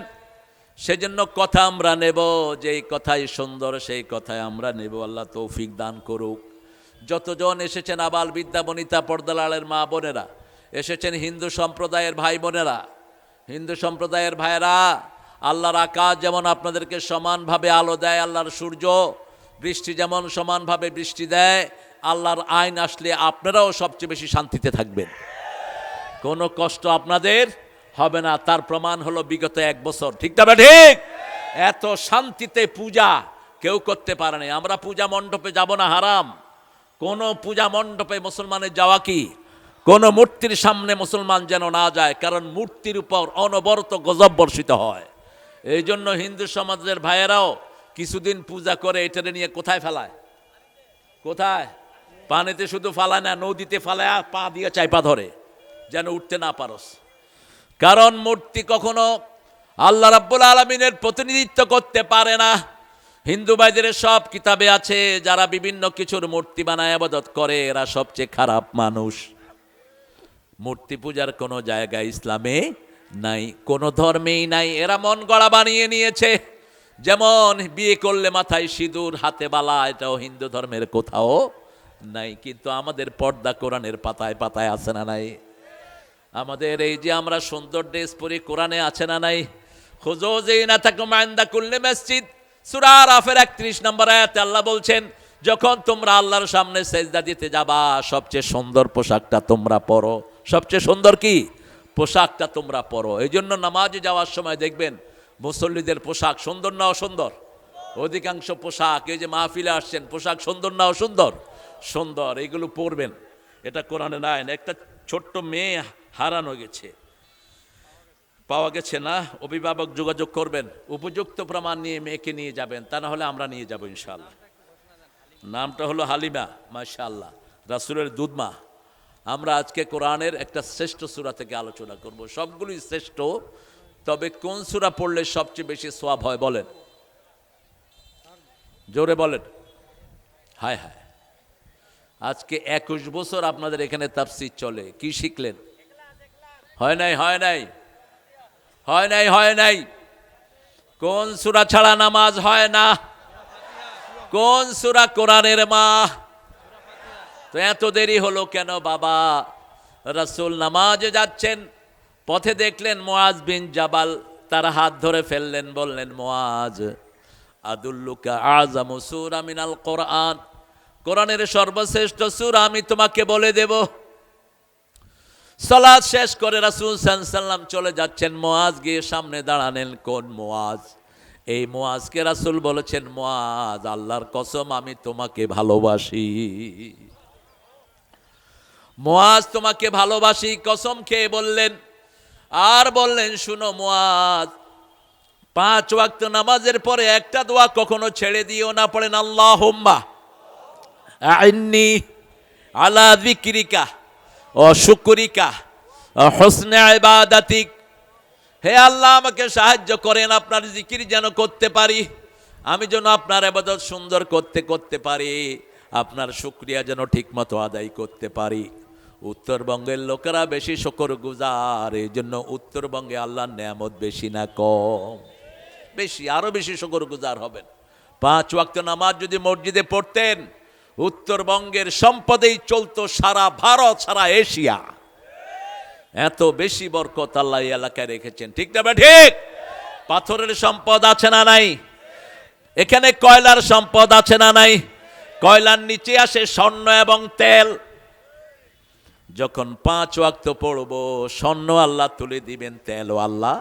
সেজন্য কথা আমরা নেব, যেই কথাই সুন্দর সেই কথাই আমরা নেব। আল্লাহ তৌফিক দান করুক। যতজন এসেছেন আবাল বিদ্যা বনিতা পর্দালালের মা বোনেরা, এসেছেন হিন্দু সম্প্রদায়ের ভাই বোনেরা, হিন্দু সম্প্রদায়ের ভাইয়েরা, আল্লাহর আকাশ যেমন আপনাদেরকে সমানভাবে আলো দেয়, আল্লাহর সূর্য বৃষ্টি যেমন সমানভাবে বৃষ্টি দেয়, আল্লাহর আইন আসলে আপনারাও সবচেয়ে বেশি শান্তিতে থাকবেন, কোনো কষ্ট আপনাদের হবে না। তার প্রমাণ হলো বিগত 1 বছর, ঠিক না ঠিক? এত শান্তিতে পূজা কেউ করতে পারে না। আমরা পূজা মণ্ডপে যাব না, হারাম। কোনো পূজা মণ্ডপে মুসলমানের যাওয়া কি? কোনো মূর্তির সামনে মুসলমান যেন না যায়, কারণ মূর্তির উপর অনবরত গজব বর্ষিত হয়। এই জন্য হিন্দু সমাজের ভাইয়েরাও কিছুদিন পূজা করে এটারে নিয়ে কোথায় ফেলায়? কোথায়? পানিতে শুধু ফালায় না, নদীতে ফালায়, পা দিয়ে চাইপা ধরে যেন উঠতে না পারস। কারণ মূর্তি কখনো আল্লাহ রাব্বুল আলামিনের প্রতিনিধিত্ব করতে পারে না। হিন্দু ভাইদের সব কিতাবে আছে, যারা বিভিন্ন কিছুর মূর্তি বানায় ইবাদত করে এরা সবচেয়ে খারাপ মানুষ। মূর্তি পূজার কোনো জায়গা ইসলামে নাই, কোনো ধর্মেই নাই। এরা মন গড়া বানিয়ে নিয়েছে। যেমন বিয়ে করলে মাথায় সিঁদুর, হাতে বালা, এটাও হিন্দু ধর্মের কোথাও নাই। কিন্তু আমাদের পর্দা কোরআনের পাতায় পাতায় আছে না নাই? আমাদের এই যে আমরা সুন্দর ড্রেস পরি, কোরআনে আছে না নাই? খুযু যিনাতাকুম ইনদা কুল্লি মসজিদ, সূরা আরাফের 31 নম্বর আয়াতে আল্লাহ বলছেন, যখন তোমরা আল্লাহর সামনে সেজদা দিতে যাবা সবচেয়ে সুন্দর পোশাকটা তোমরা পরো। সবচেয়ে সুন্দর কি? পোশাকটা তোমরা পরো। এই জন্য নামাজে যাওয়ার সময় দেখবেন মুসল্লিদের পোশাক সুন্দর না অসুন্দর? অধিকাংশ পোশাক, এই যে মাহফিলে আসছেন, পোশাক সুন্দর না অসুন্দর? সুন্দর। এগুলো পরবেন, এটা কোরআনে নাই। একটা ছোট্ট মেয়ে হারানো গেছে, পাওয়া গেছে না? অভিভাবক যোগাযোগ করবেন, উপযুক্ত প্রমাণ নিয়ে মেয়েকে নিয়ে যাবেন, তা না হলে আমরা নিয়ে যাব ইনশাআল্লাহ। নামটা হলো হালিমা, মাশাআল্লাহ, রাসূলের দুধমা। আমরা আজকে কোরআনের একটা শ্রেষ্ঠ সূরা থেকে আলোচনা করব। সবগুলোই শ্রেষ্ঠ, তবে কোন সূরা পড়লে সবচেয়ে বেশি সওয়াব হয় বলেন? জোরে বলেন। হায় হায়, আজকে 21 বছর আপনাদের এখানে তাফসীর চলে, কি শিখলেন? হয় নাই, হয় নাই, হয় নাই, হয় নাই। কোন সূরা ছাড়া নামাজ হয় না? কোন সূরা কোরআনের মা? তো এত দেরি হলো কেন বাবা? রাসূল নামাজে যাচ্ছেন, পথে দেখলেন মুআজ বিন জাবাল, তার হাত ধরে ফেললেন, বললেন মুআজ, আদুল্লুকা আযামু সূরা মিনাল কোরআন, কোরআনের সর্বশ্রেষ্ঠ সূরা আমি তোমাকে বলে দেব। সালাত শেষ করে রাসূল সাল্লাল্লাহু আলাইহি ওয়াসাল্লাম চলে যাচ্ছেন, মুআজ গিয়ে সামনে দাঁড়ালেন। কোন মুআজ? এই মুআজকে রাসূল বলেছেন, মুআজ, আল্লাহর কসম আমি তোমাকে ভালোবাসি। মুআজ তোমাকে ভালোবাসি কসম খেয়ে বললেন। আর বললেন, শুনো মুআজ, 5 ওয়াক্ত নামাজের পরে একটা দোয়া কখনো ছেড়ে দিও না। পড়েন আল্লাহুম্মা আইন্নি আলা যিকরিকা ও শুকরিকা ও হুসনে ইবাদাতিক। হে আল্লাহ, আমাকে সাহায্য করেন আপনার জিকির যেন করতে পারি, আমি যেন আপনার ইবাদত সুন্দর করতে পারি, আপনার শুকরিয়া যেন ঠিকমতো আদায় করতে পারি। উত্তরবঙ্গের লোকেরা বেশি শুকরগুজার, এই জন্য উত্তরবঙ্গে আল্লাহর নেয়ামত বেশি না কম? বেশি, আরো বেশি শুকরগুজার হবেন। 5 ওয়াক্ত নামাজ যদি মসজিদে পড়তেন, উত্তরবঙ্গের সম্পদেই চলতো সারা ভারত, সারা এশিয়া। এত বেশি বরকত আল্লাহ এই এলাকায় রেখেছেন, ঠিক না ঠিক? পাথরের সম্পদ আছে না নাই? এখানে কয়লার সম্পদ আছে না নাই? কয়লার নিচে আসে স্বর্ণ এবং তেল। যখন 5 ওয়াক্ত পড়বো স্বর্ণ আল্লাহ তুলে দিবেন, তেলও আল্লাহ।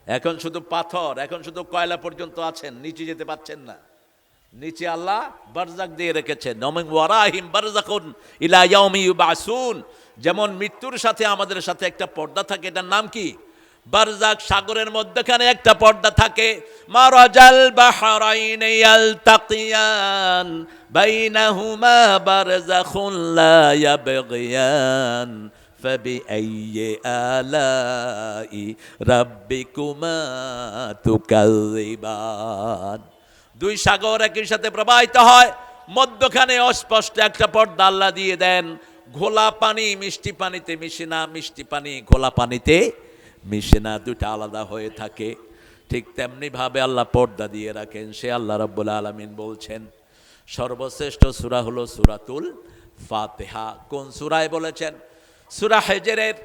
এখন শুধু পাথর, এখন শুধু কয়লা পর্যন্ত আছেন, নিচে যেতে পারছেন না। নিচে আল্লাহ বারজাক দিয়ে রেখেছেন, ওমিন ওয়ারাহিম বারজাকুন ইলা ইয়াউমি ইউবাসুন। যেমন মৃত্যুর সাথে আমাদের সাথে একটা পর্দা থাকে, এটার নাম কি? বারজাক। সাগরের মধ্যখানে একটা পর্দা থাকে। মারাজাল বাহরাইন ইয়ালতাকিয়ান বাইনাহুমা বারজাখুন লা ইয়াবগিয়ান ফাবিআইয়ি আলাই রাব্বিকুমা তুকাযিবান। দুই সাগর একই সাথে প্রবাহিত হয়, মধ্যখানে অস্পষ্ট একটা পর্দা আল্লাহ দিয়ে দেন। ঘোলা পানি মিষ্টি পানিতে মিশে না, মিষ্টি পানি ঘোলা পানিতে মিশে না, দুটা আলাদা হয়ে থাকে। ঠিক তেমনি ভাবে আল্লাহ পর্দা দিয়ে রাখেন। সে আল্লাহ রাব্বুল আলামিন বলছেন সর্বশ্রেষ্ঠ সূরা হলো সূরাতুল ফাতিহা। কোন সূরায় বলেছেন? সূরা হিজরের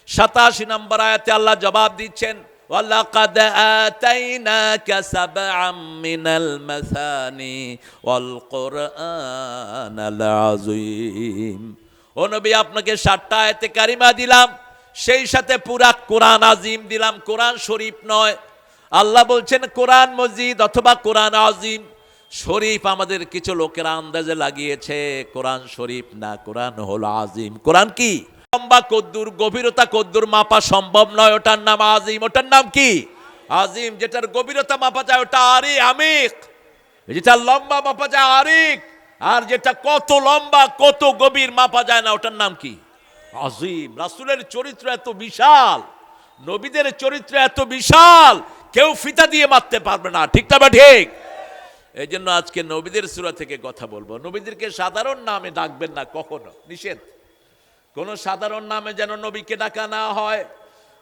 87 নম্বর আয়াতে আল্লাহ জবাব দিচ্ছেন, ওয়ালাকাদ আতাইনাকা সাবআম মিনাল মাসানি ওয়াল কুরআনাল আযীম। ও নবী, আপনাকে 7টা আয়াতে কারিমা দিলাম, সেই সাথে পুরা কোরআন আজিম দিলাম। কোরআন শরীফ নয়। আল্লাহ বলছেন কোরআন মজিদ অথবা কোরআন আজিম। শরীফ আমাদের কিছু লোকেরা আন্দাজে লাগিয়েছে, কোরআন শরীফ না, কোরআন হলো আজিম। কোরআন কি? লম্বা কদ্দুর, গভীরতা কদ্দুর মাপা সম্ভব নয়, ওটার নাম আজিম। ওটার নাম কি? আজিম। যেটার গভীরতা মাপা যায় ওটা আমিক, যেটা লম্বা মাপা যায় আরিক, আর যেটা কত লম্বা কত গভীর মাপা যায় না ওটার নাম কি? আজিম। রাসূলের চরিত্র এত বিশাল, নবীদের চরিত্র এত বিশাল, কেউ ফিতা দিয়ে মারতে পারবে না। ঠিক না? ঠিক। এই জন্য আজকে নবীদের সূরা থেকে কথা বলবো। নবীদেরকে সাধারণ নামে ডাকবেন না, কখনো নিষেধ। কোন সাধারণ নামে যেন নবীকে ডাকা না হয়।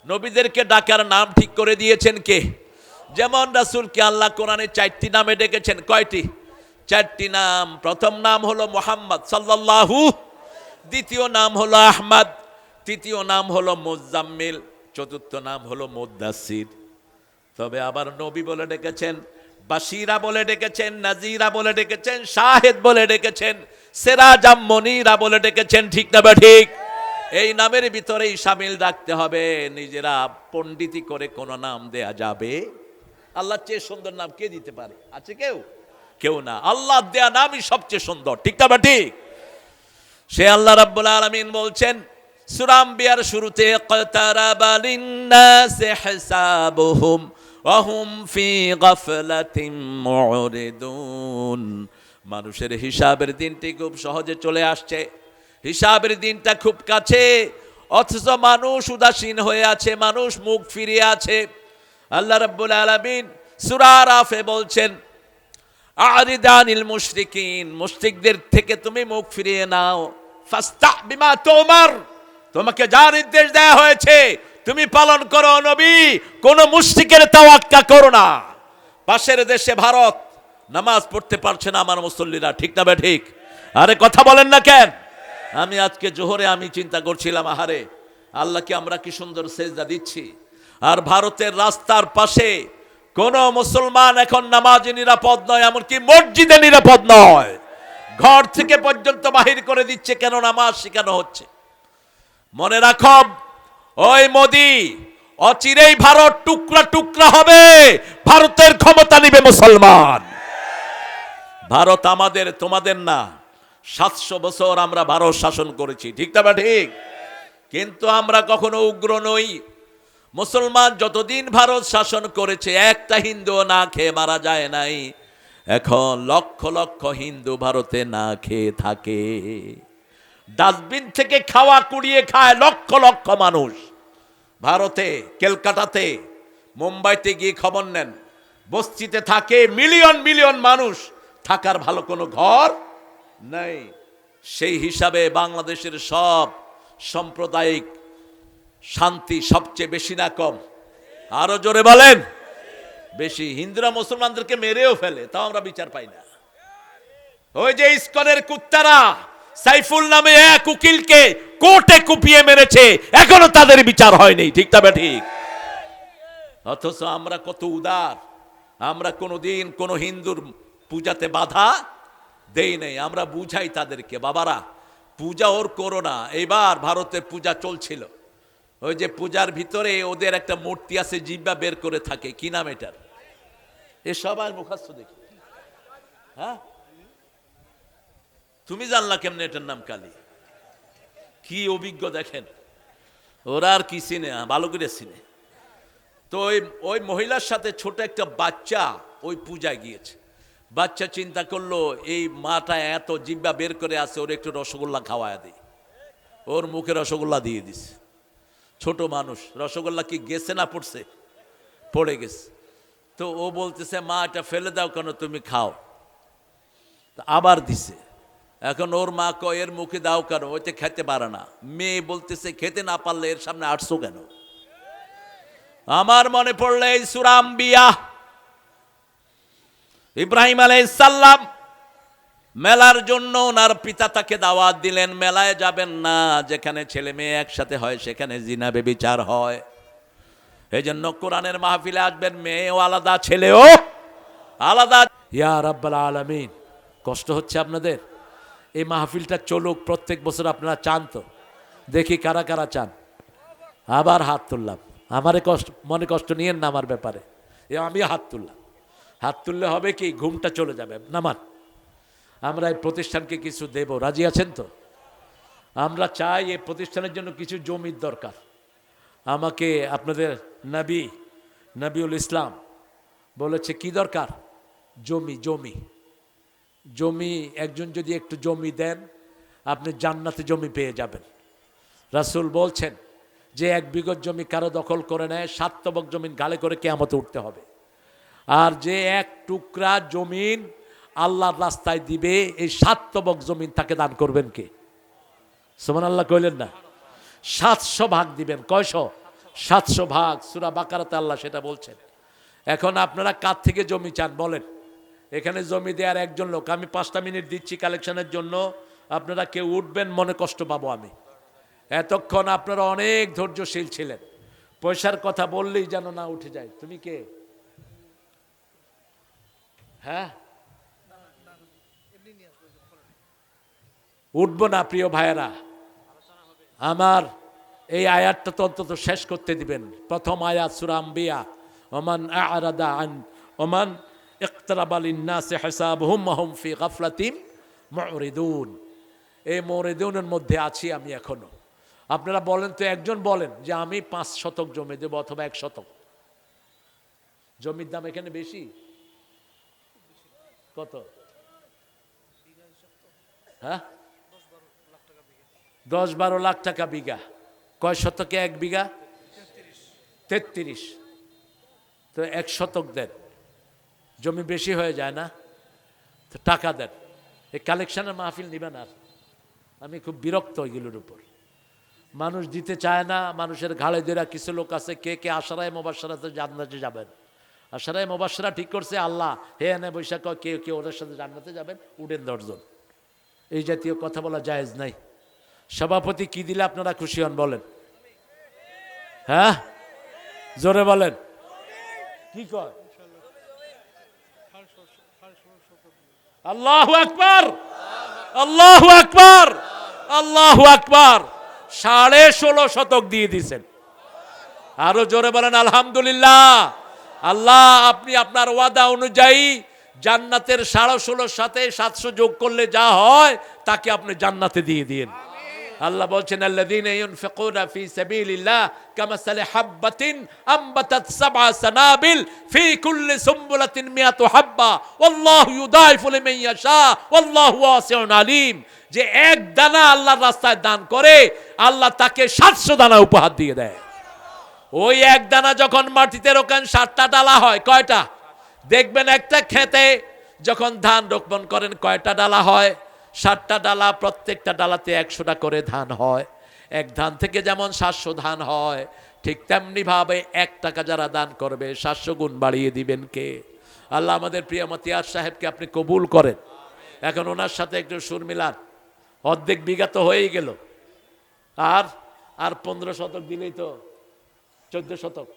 নবীদেরকে ডাকার নাম ঠিক করে দিয়েছেন কে? যেমন রাসূলকে আল্লাহ কোরআনে 4টি নামে ডেকেছেন। কয়টি? 4টি নাম। প্রথম নাম হলো মুহাম্মদ সাল্লাল্লাহু, দ্বিতীয় নাম হলো আহমদ, তৃতীয় নাম হলো মুজাম্মিল, চতুর্থ নাম হলো মুদ্দাসির। তবে আবার নবী বলে ডেকেছেন, বাশিরা বলে ডেকেছেন, নাজিরা বলে ডেকেছেন, শাহেদ বলে ডেকেছেন, সিরাজাম মুনীরা বলে ডেকেছেন। ঠিক না বা ঠিক? এই নামের ভিতরেই শামিল রাখতে হবে। নিজেরা পণ্ডিতি করে কোন নাম দেয়া যাবে? আল্লাহর চেয়ে সুন্দর নাম কে দিতে পারে? আছে কেউ? কেউ না। আল্লাহ দেয়া নামই সবচেয়ে সুন্দর। ঠিক না বা ঠিক? সে আল্লাহ রাব্বুল আলামিন বলছেন সূরা আম্বিয়ার শুরুতে, ইকতারাবা লিন-নাসি হিসাবুহুম ওয়া হুম ফি গাফলাতিন মুরিদুন। মানুষের হিসাবের দিনটি খুব সহজে চলে আসছে, হিসাবের দিনটা খুব কাছে, অথচ মানুষ উদাসীন হয়ে আছে, মানুষ মুখ ফিরিয়ে আছে। আল্লাহ রাব্বুল আলামিন সূরা আরাফে বলছেন, আরিদ আনিল মুশরিকিন, মুশরিকদের থেকে তুমি মুখ ফিরিয়ে নাও। ফাস্তা বিমা তুমার, তোমাকে যা নির্দেশ দেয়া হয়েছে তুমি পালন করো। নবী, কোন মুশরিকের তাওয়াক্কা করো না। পাশের দেশে ভারত নামাজ পড়তে পারছে না আমার মুসল্লিরা। ঠিক না বে ঠিক? আরে কথা বলেন না কেন? আমি আজকে জোহরে আমি চিন্তা করছিলাম, আহারে আল্লাহকে আমরা কি সুন্দর সেজদা দিচ্ছি, আর ভারতের রাস্তার পাশে কোন মুসলমান এখন নামাজে নিরাপদ নয়, এমনকি মসজিদে নিরাপদ নয়। ঘর থেকে পর্যন্ত বাহির করে দিচ্ছে। কেন? নামাজ শেখানো হচ্ছে। মনে রাখো, ওই মোদি, অচিরেই ভারত টুকরা টুকরা হবে, ভারতের ক্ষমতা নিবে মুসলমান। ভারত আমাদের, তোমাদের না। 700 বছর আমরা ভারত শাসন করেছি। ঠিক না ঠিক? কিন্তু আমরা কখনো উগ্র নই। মুসলমান যতদিন ভারত শাসন করেছে একটা হিন্দু না খেয়ে মারা যায় নাই। এখন লক্ষ লক্ষ হিন্দু ভারতে না খেয়ে থাকে। ডাস্টবিন থেকে খাওয়া কুড়িয়ে খায় লক্ষ লক্ষ মানুষ। ভারতে, ক্যালকাটাতে, মুম্বাইতে গিয়ে খবর নেন, বস্তিতে থাকে মিলিয়ন মিলিয়ন মানুষ, থাকার ভালো কোনো ঘর নাই। সেই হিসাবে বাংলাদেশের সব সাম্প্রদায়িক শান্তি সবচেয়ে বেশি না কম? আরো জোরে বলেন। বেশি। হিন্দুরা মুসলমানদেরকে মেরেও ফেলে, তাও আমরা বিচার পাই না। ওই যে ইসকনের কুত্তারা সাইফুল নামে এক উকিলকে কোর্টে কুপিয়ে মেরেছে, এখনো তাদের বিচার হয়নি। ঠিক তবে ঠিক। অথচ আমরা কত উদার, আমরা কোনোদিন কোনো হিন্দুর পূজাতে বাধা দেই নাই। আমরা বুঝাই তাদেরকে, বাবারা পূজা ওর করো না। এইবার ভারতে পূজা চলছিল, ওই যে পূজার ভিতরে ওদের একটা মূর্তি আছে, জিব্বা বের করে থাকে, কি নাম এটার? এ সবাই মুখস্থ দেখি। হ্যাঁ, তুমি জানলা কেমনে এটার নাম কালী? কি অভিজ্ঞ দেখেন, ওরা আর কি চিনে, ভালো করে চিনে। তো ওই মহিলার সাথে ছোট একটা বাচ্চা ওই পূজায় গিয়েছে। বাচ্চা চিন্তা করলো এই মাটা এত জিব্বা বের করে আছে, ওর একটু রসগোল্লা খাওয়ায় দিই। ওর মুখে রসগোল্লা দিয়ে দিছে। ছোট মানুষ, রসগোল্লা কি গেছে না পড়ছে? পড়ে গেছে। তো ও বলতেছে, মা এটা ফেলে দাও কেন, তুমি খাও। আবার দিছে। এখন ওর মা কয় এর মুখে দাও কেন, ওইতে খেতে পারে না। মেয়ে বলতেছে খেতে না পারলে এর সামনে আটশো কেন? আমার মনে পড়লে এই সূরা আম্বিয়া, ইব্রাহিম আলাইহিস সালাম মেলার জন্য ওনার পিতা তাকে দাওয়াত দিলেন, মেলায় যাবেন না, যেখানে ছেলে মেয়ে একসাথে হয় সেখানে জিনা ব্যভিচার হয়। এই জন্য কোরআনের মাহফিলে আসবেন, মেয়েও আলাদা ছেলেও আলাদা। ইয়া রাব্বাল আলামিন, কষ্ট হচ্ছে আপনাদের? এই মাহফিলটা চলুক প্রত্যেক বছর, আপনারা চান তো? দেখি কারা কারা চান। আবার হাত তুললাম, আমারে কষ্ট, মনে কষ্ট নিয়েন না আমার ব্যাপারে। আমি হাত তুললাম, হাত তুললে হবে কি, ঘুমটা চলে যাবে। নামান, আমরা এই প্রতিষ্ঠানকে কিছু দেব, রাজি আছেন তো? আমরা চাই এই প্রতিষ্ঠানের জন্য কিছু জমির দরকার। আমাকে আপনাদের নবিউল ইসলাম বলেছে কি দরকার? জমি। জমি জমি একজন যদি একটু জমি দেন, আপনি জান্নাতে জমি পেয়ে যাবেন। রাসূল বলছেন যে 1 বিঘত জমি কারো দখল করে নেয়, 7 তবক জমিন গালে করে কিয়ামতে উঠতে হবে। আর যে 1 টুকরা জমিন আল্লাহর রাস্তায় দিবে, এই 7 তবক জমিন তাকে দান করবেন কে? সুবহানাল্লাহ কইলেন না? 700 ভাগ দিবেন। কয়শো? 700 ভাগ। সূরা বাকারাতে আল্লাহ সেটা বলছেন। এখন আপনারা কার থেকে জমি চান বলেন? এখানে জমি দেওয়ার একজন লোক, আমি 5টা মিনিট দিচ্ছি কালেকশনের জন্য, আপনারা কেউ উঠবেন, মনে কষ্ট পাবো আমি। এতক্ষণ আপনারা অনেক ধৈর্যশীল ছিলেন, পয়সার কথা বললেই যেন না উঠে যায়। তুমি কে? হ্যাঁ, উঠবো না প্রিয় ভাইয়েরা। আমার এই আয়াতটা তো অন্তত শেষ করতে দিবেন। প্রথম আয়াত সূরা আম্বিয়া, ওমান আ'রাদা আন ওমান ইকতারাবা লিন-নাসি হিসাবুহুম ওয়া হুম ফি গাফলাতিন মু'রিদুন। এই মু'রিদুনের মধ্যে আছি আমি এখনো। আপনারা বলেন তো, একজন বলেন যে আমি 5 শতক জমি দেব অথবা 1 শতক। জমির দাম এখানে বেশি কত? হ্যাঁ, 10-12 লাখ টাকা বিঘা। কয় শতকে 1 বিঘা? 33। তো 1 শতক দেন, জমি বেশি হয়ে যায় না? তো টাকা দেন। এই কালেকশনের মাহফিল নিবেন। আর আমি খুব বিরক্ত এগুলোর উপর। মানুষ দিতে চায় না, মানুষের ঘাড়ে ধরে কিছু লোক আছে, কে কে আশারায়ে মুবাশশারাতে জান্নাতে যাবেন। আশারায়ে মুবাশশারা ঠিক করছে আল্লাহ, হে এনে বৈশাখ কে কে ওদের সাথে জান্নাতে যাবেন, উঠেন 10 জন। এই জাতীয় কথা বলা জায়েজ নাই। সভাপতি কি দিলে আপনারা খুশি হন বলেন? হ্যাঁ, জোরে বলেন। কি কয়? আল্লাহু আকবার, আল্লাহু আকবার, আল্লাহু আকবার। 16.5 শতক দিয়ে দিয়েছেন। আরো জোরে বলেন আলহামদুলিল্লাহ। আল্লাহ, আপনি আপনার ওয়াদা অনুযায়ী জান্নাতের 16.5 সাথে 700 যোগ করলে যা হয় তাকে আপনি জান্নাতে দিয়ে দিন। আল্লাহ বলছেন, আল্লাযীনা ইউনফিকুনা ফী সাবিলিল্লাহ কামাসালি হাববাতিন আমবাতাত 7 সানাবিল ফী কুল্লি সুমবুলাতিন মিয়াতু হাব্বা ওয়াল্লাহু ইউদাইফু লিমান ইয়াশা ওয়াল্লাহু ওয়াসিউন আলীম। যে 1 দানা আল্লাহর রাস্তায় দান করে, আল্লাহ তাকে 700 দানা উপহার দিয়ে দেয়। ওই 1 দানা যখন মাটিতে রোপণ 7টা ডালা হয়। কয়টা? দেখবেন একটা খেতে যখন ধান রোপণ করেন কয়টা ডালা হয়? 7টা ডালা। প্রত্যেকটা ডালাতে 100টা করে ধান হয়। 1 ধান থেকে যেমন 700 ধান হয়, ঠিক তেমনি ভাবে 1 টাকা যারা দান করবে 700 গুণ বাড়িয়ে দিবেন কে? আল্লাহ আমাদের প্রিয় মতিয়ার সাহেবকে আপনি কবুল করেন। এখন ওনার সাথে একটু সুর মিলান। অর্ধেক বিঘা তো হয়েই গেল, আর 15 শতক দিলেই তো 14 শতক,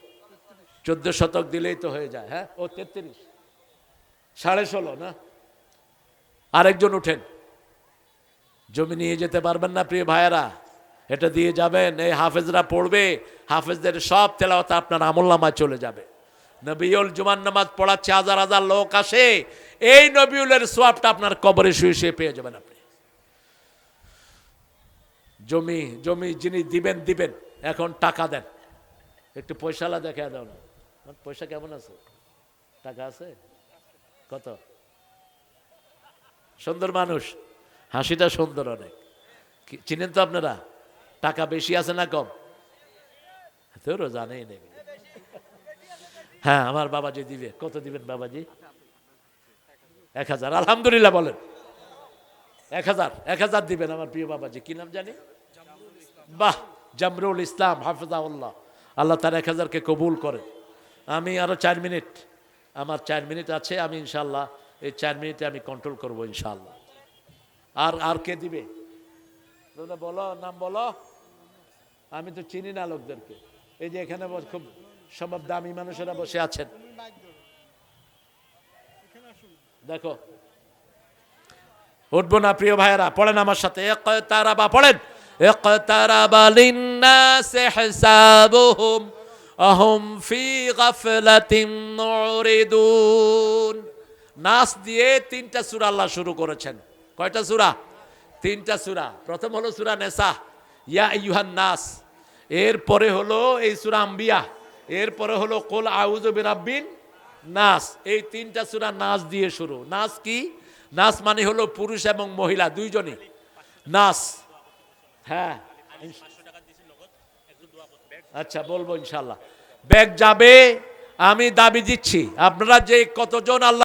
14 শতক দিলেই তো হয়ে যায়। হ্যাঁ, ও 33, 16.5 না? আরেকজন উঠেন, জমি নিয়ে যেতে পারবেন না প্রিয় ভাইয়েরা, এটা দিয়ে যাবেন, এই হাফেজরা পড়বে, হাফেজদের সব তেলাওয়াত আপনার আমলনামায় চলে যাবে। নবিউল জুমার নামাজ পড়াচ্ছে, হাজার হাজার লোক আসে, এই নবিউলের সোয়াবটা আপনার কবরে শুয়ে শুয়ে পেয়ে যাবেন আপনি। জমি জমি যিনি দিবেন দিবেন, এখন টাকা দেন, একটু পয়সালা দেখা দাও না, পয়সা কেমন আছে, টাকা আছে কত? সুন্দর মানুষ, হাসিটা সুন্দর অনেক, চিনেন তো আপনারা? টাকা বেশি আছে না কম? তোরও জানেই নেই। হ্যাঁ, আমার বাবাজি দিবে। কত দিবেন বাবাজি? 1000। আলহামদুলিল্লাহ বলেন। 1000 দিবেন আমার প্রিয় বাবাজি। কি নাম জানি? বাহ, জামরুল ইসলাম হাফিজাহুল্লাহ। আল্লাহ তার 1000কে কবুল করেন। আমি আরো 4 মিনিট, আমার 4 মিনিট আছে, আমি ইনশাল্লাহ এই 4 মিনিটে আমি কন্ট্রোল করবো ইনশাল্লাহ। আর কে দিবে? বলো, নাম বলো। আমি তো চিনি না লোকদেরকে। এই যে এখানে খুব সম্ভব দামি মানুষেরা বসে আছেন, দেখো উঠবো না প্রিয় ভাইয়েরা, পড়েন আমার সাথে, ইকতারাবা পড়েন, ইকতারাবা লিন্নাসি হিসাবুহুম আহুম ফি গাফলাতিন মুরিদুন। নাস দিয়ে 3টা সূরা আল্লাহ শুরু করেছেন। কয়টা সূরা? 3টা সূরা। প্রথম হলো সূরা নিসা, ইয়া আইয়ুহান নাস, এরপরে হলো এই সূরা আম্বিয়া, এরপরে হলো কুল আউযু বিরাব্বিন নাস। এই 3টা সূরা নাস দিয়ে শুরু। নাস কি? নাস মানে হলো পুরুষ এবং মহিলা দুইজনই নাস। হ্যাঁ, আচ্ছা বলবো ইনশাল্লাহ। ব্যাগ যাবে, আমি দাবি দিচ্ছি, আপনারা যে কতজন আল্লাহ